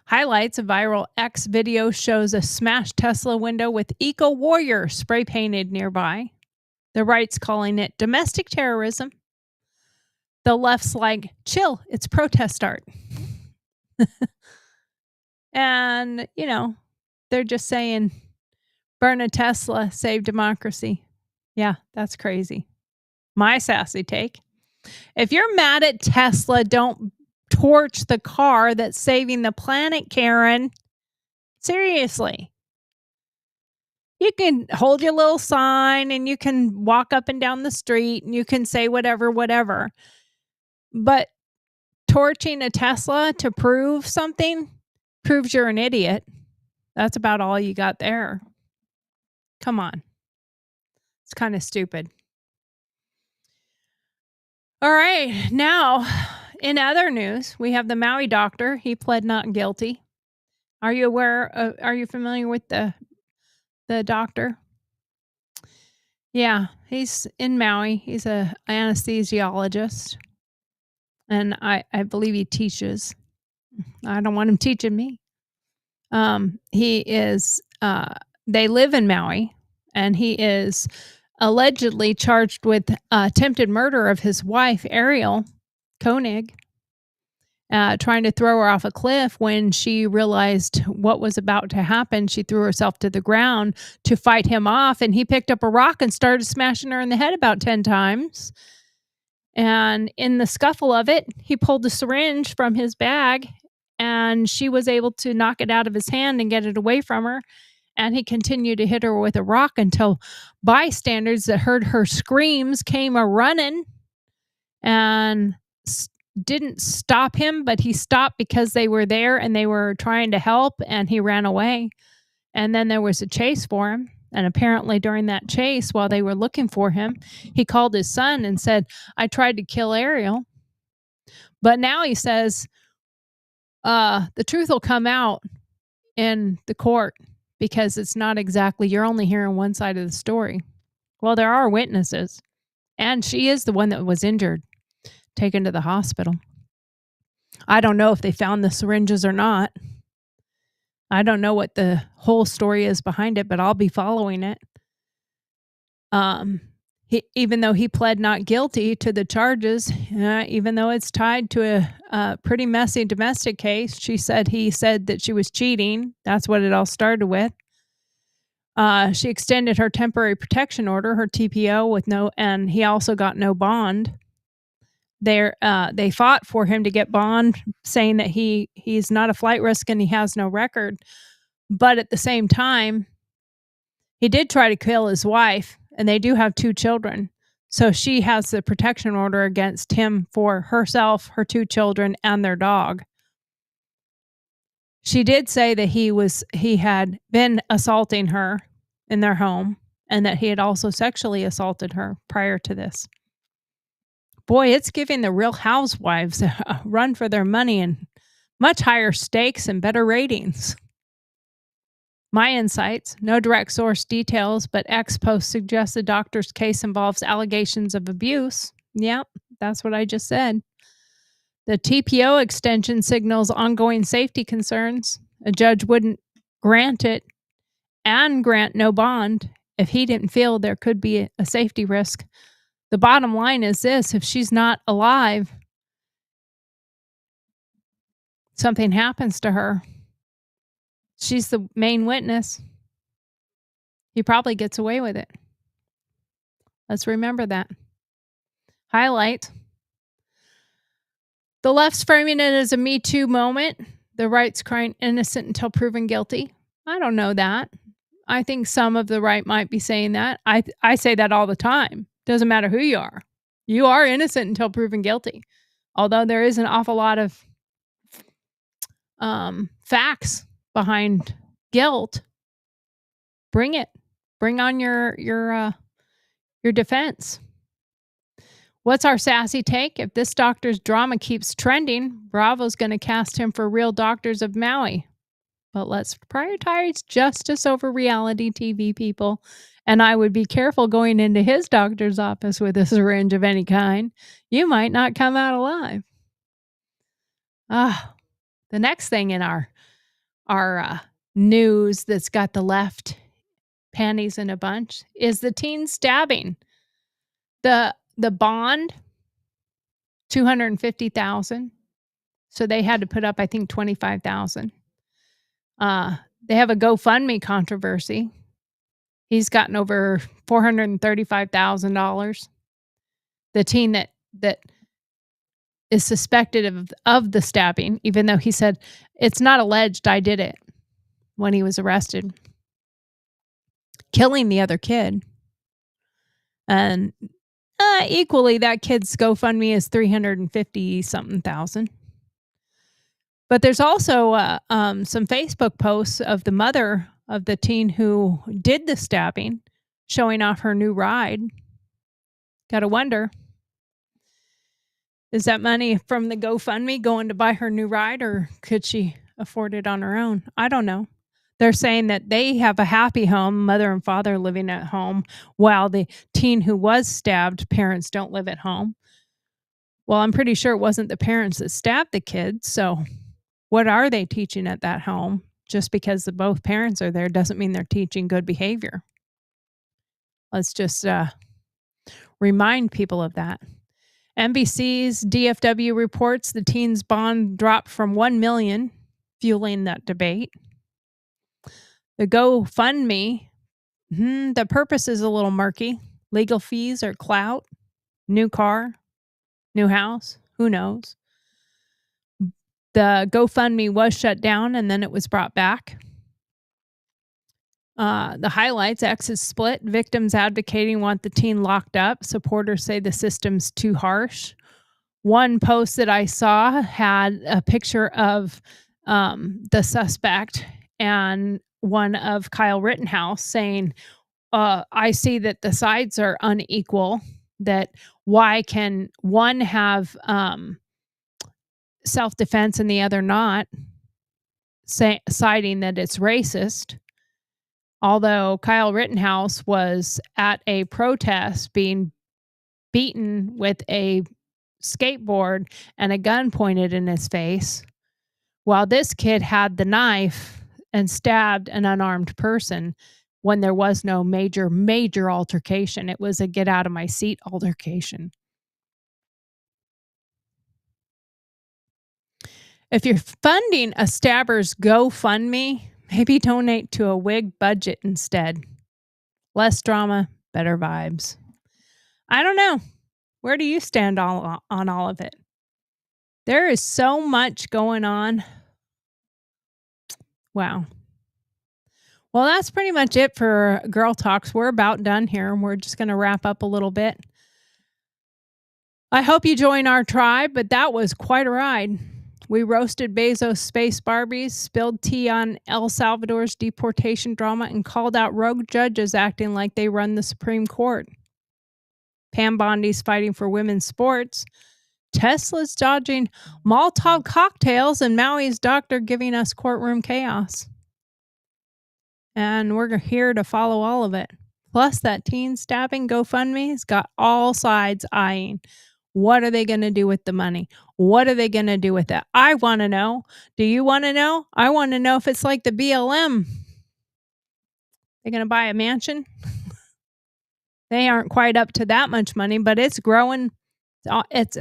Highlights: a viral X video shows a smashed Tesla window with Eco Warrior spray painted nearby. The right's calling it domestic terrorism. The left's like, chill, it's protest art. And, they're just saying, burn a Tesla, save democracy. Yeah, that's crazy. My sassy take. If you're mad at Tesla, don't torch the car that's saving the planet, Karen. Seriously. You can hold your little sign and you can walk up and down the street and you can say whatever. But torching a Tesla to prove something proves you're an idiot. That's about all you got there. Come on. It's kind of stupid. All right. Now, in other news, we have the Maui doctor. He pled not guilty. Are you familiar with the doctor? Yeah, he's in Maui. He's an anesthesiologist. And I believe he teaches. I don't want him teaching me. They live in Maui, and he is allegedly charged with attempted murder of his wife, Ariel Koenig, trying to throw her off a cliff. When she realized what was about to happen, she threw herself to the ground to fight him off, and he picked up a rock and started smashing her in the head about 10 times. And in the scuffle of it, he pulled the syringe from his bag, and she was able to knock it out of his hand and get it away from her. And he continued to hit her with a rock until bystanders that heard her screams came a-running and didn't stop him, but he stopped because they were there and they were trying to help, and he ran away. And then there was a chase for him. And apparently during that chase, while they were looking for him, he called his son and said, I tried to kill Ariel. But now he says, the truth will come out in the court, because it's not exactly, you're only hearing one side of the story. Well, there are witnesses, and she is the one that was injured, taken to the hospital. I don't know if they found the syringes or not. I don't know what the whole story is behind it, but I'll be following it. Even though he pled not guilty to the charges, even though it's tied to a pretty messy domestic case, he said that she was cheating. That's what it all started with. She extended her temporary protection order, her TPO, and he also got no bond. They fought for him to get bond, saying that he's not a flight risk and he has no record. But at the same time, he did try to kill his wife, and they do have 2 children. So she has the protection order against him for herself, her 2 children, and their dog. She did say that he had been assaulting her in their home, and that he had also sexually assaulted her prior to this. Boy, it's giving the Real Housewives a run for their money and much higher stakes and better ratings. My insights: no direct source details, but X post suggests the doctor's case involves allegations of abuse. Yep, that's what I just said. The TPO extension signals ongoing safety concerns. A judge wouldn't grant it and grant no bond if he didn't feel there could be a safety risk. The bottom line is this: if she's not alive, something happens to her, She's the main witness. He probably gets away with it. Let's remember that. Highlight. The left's framing it as a Me Too moment. The right's crying innocent until proven guilty. I don't know that. I think some of the right might be saying that. I say that all the time. Doesn't matter who you are. You are innocent until proven guilty. Although there is an awful lot of facts behind guilt. Bring it. Bring on your defense. What's our sassy take? If this doctor's drama keeps trending, Bravo's going to cast him for Real Doctors of Maui. But let's prioritize justice over reality TV, people. And I would be careful going into his doctor's office with a syringe of any kind. You might not come out alive. The next thing in our news that's got the left panties in a bunch is the teen stabbing. The bond, $250,000. So they had to put up, I think, $25,000. They have a GoFundMe controversy. He's gotten over $435,000. The teen that is suspected of the stabbing, even though he said it's not alleged I did it when he was arrested, killing the other kid. And equally, that kid's GoFundMe is $350-something thousand. But there's also some Facebook posts of the mother of the teen who did the stabbing, showing off her new ride. Gotta wonder, is that money from the GoFundMe going to buy her new ride, or could she afford it on her own? I don't know. They're saying that they have a happy home, mother and father living at home, while the teen who was stabbed, parents don't live at home. Well, I'm pretty sure it wasn't the parents that stabbed the kid, so what are they teaching at that home? Just because both parents are there doesn't mean they're teaching good behavior. Let's just remind people of that. NBC's DFW reports the teen's bond dropped from $1 million, fueling that debate. The GoFundMe, the purpose is a little murky. Legal fees or clout, new car, new house, who knows? The GoFundMe was shut down and then it was brought back. The highlights, exes split, victims advocating want the teen locked up. Supporters say the system's too harsh. One post that I saw had a picture of the suspect and one of Kyle Rittenhouse saying, I see that the sides are unequal, that why can one have self-defense and the other not, citing that it's racist. Although Kyle Rittenhouse was at a protest being beaten with a skateboard and a gun pointed in his face, while this kid had the knife and stabbed an unarmed person when there was no major altercation. It was a get out of my seat altercation. If you're funding a stabber's GoFundMe, maybe donate to a wig budget instead. Less drama, better vibes. I don't know. Where do you stand on all of it? There is so much going on. Wow. Well, that's pretty much it for GurlTauX. We're about done here. We're just going to wrap up a little bit. I hope you join our tribe, but that was quite a ride. We roasted Bezos' space Barbies, spilled tea on El Salvador's deportation drama, and called out rogue judges acting like they run the Supreme Court. Pam Bondi's fighting for women's sports. Tesla's dodging Molotov cocktails, and Maui's doctor giving us courtroom chaos. And we're here to follow all of it. Plus, that teen stabbing GoFundMe's got all sides eyeing. What are they going to do with the money? What are they going to do with it? I want to know. Do you want to know? I want to know if it's like the BLM. They're going to buy a mansion? They aren't quite up to that much money, but it's growing. It's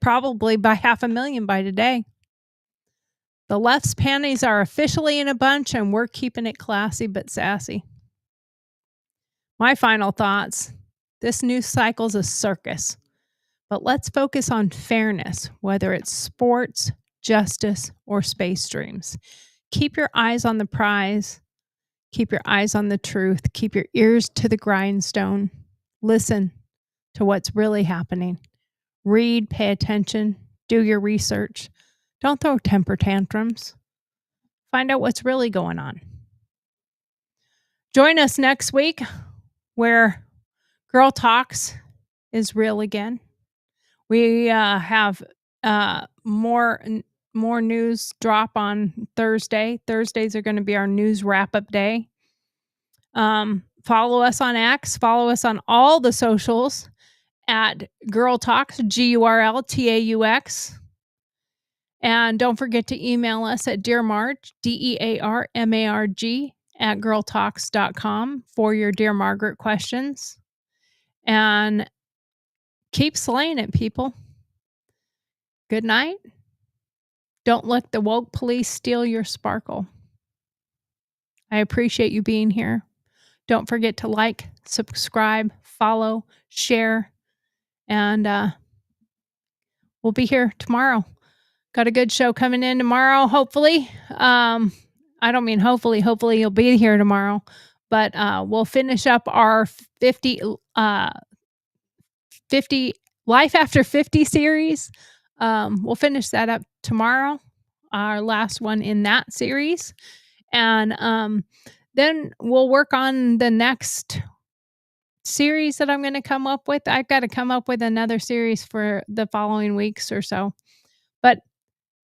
probably by $500,000 by today. The left's panties are officially in a bunch, and we're keeping it classy but sassy. My final thoughts. This news cycle's a circus. But let's focus on fairness, whether it's sports, justice, or space dreams. Keep your eyes on the prize. Keep your eyes on the truth. Keep your ears to the grindstone. Listen to what's really happening. Read, pay attention, do your research. Don't throw temper tantrums. Find out what's really going on. Join us next week where GurlTauX is real again. We have more news drop on Thursday. Thursdays are going to be our news wrap-up day. Follow us on X. Follow us on all the socials at GurlTauX, GurlTauX. And don't forget to email us at dearmarg, DEARMARG, at GurlTauX.com for your Dear Margaret questions. And keep slaying it, people. Good night. Don't let the woke police steal your sparkle. I appreciate you being here. Don't forget to like, subscribe, follow, share, and we'll be here tomorrow. Got a good show coming in tomorrow, hopefully. I don't mean hopefully you'll be here tomorrow, but we'll finish up our 50 Life After 50 series. We'll finish that up tomorrow, our last one in that series. And then we'll work on the next series that I'm going to come up with. I've got to come up with another series for the following weeks or so. But,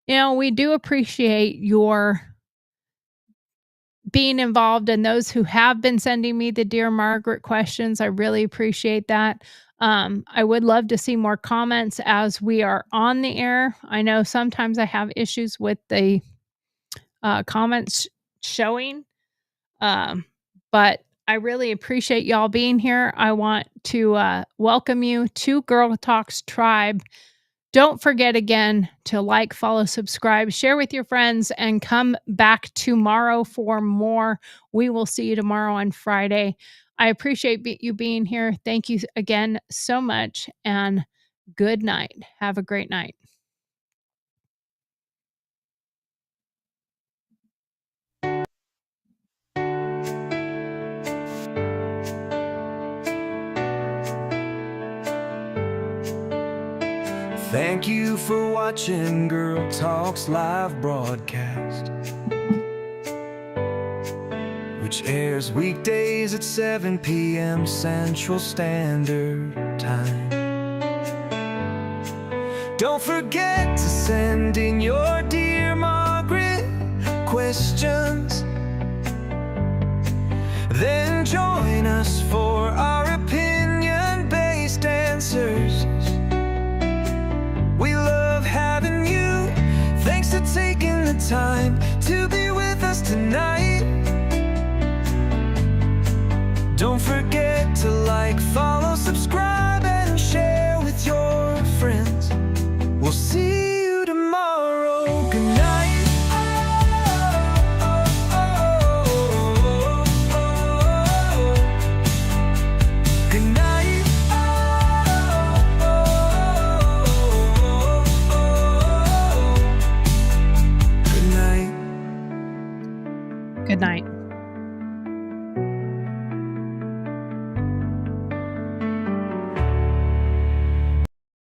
you know, we do appreciate your being involved and those who have been sending me the Dear Margaret questions. I really appreciate that. I would love to see more comments as we are on the air. I know sometimes I have issues with the comments showing, but I really appreciate y'all being here. I want to welcome you to GurlTauX Tribe. Don't forget again to like, follow, subscribe, share with your friends, and come back tomorrow for more. We will see you tomorrow on Friday. I appreciate you being here. Thank you again so much, and good night. Have a great night. Thank you for watching GurlTauX live broadcast, which airs weekdays at 7 p.m. Central Standard Time. Don't forget to send in your Dear Margaret questions. Then join us for our opinion-based answers. We love having you. Thanks for taking the time to be with us tonight. Don't forget to like, follow, subscribe, and share with your friends. We'll see you tomorrow. Good night. Good night. Good night.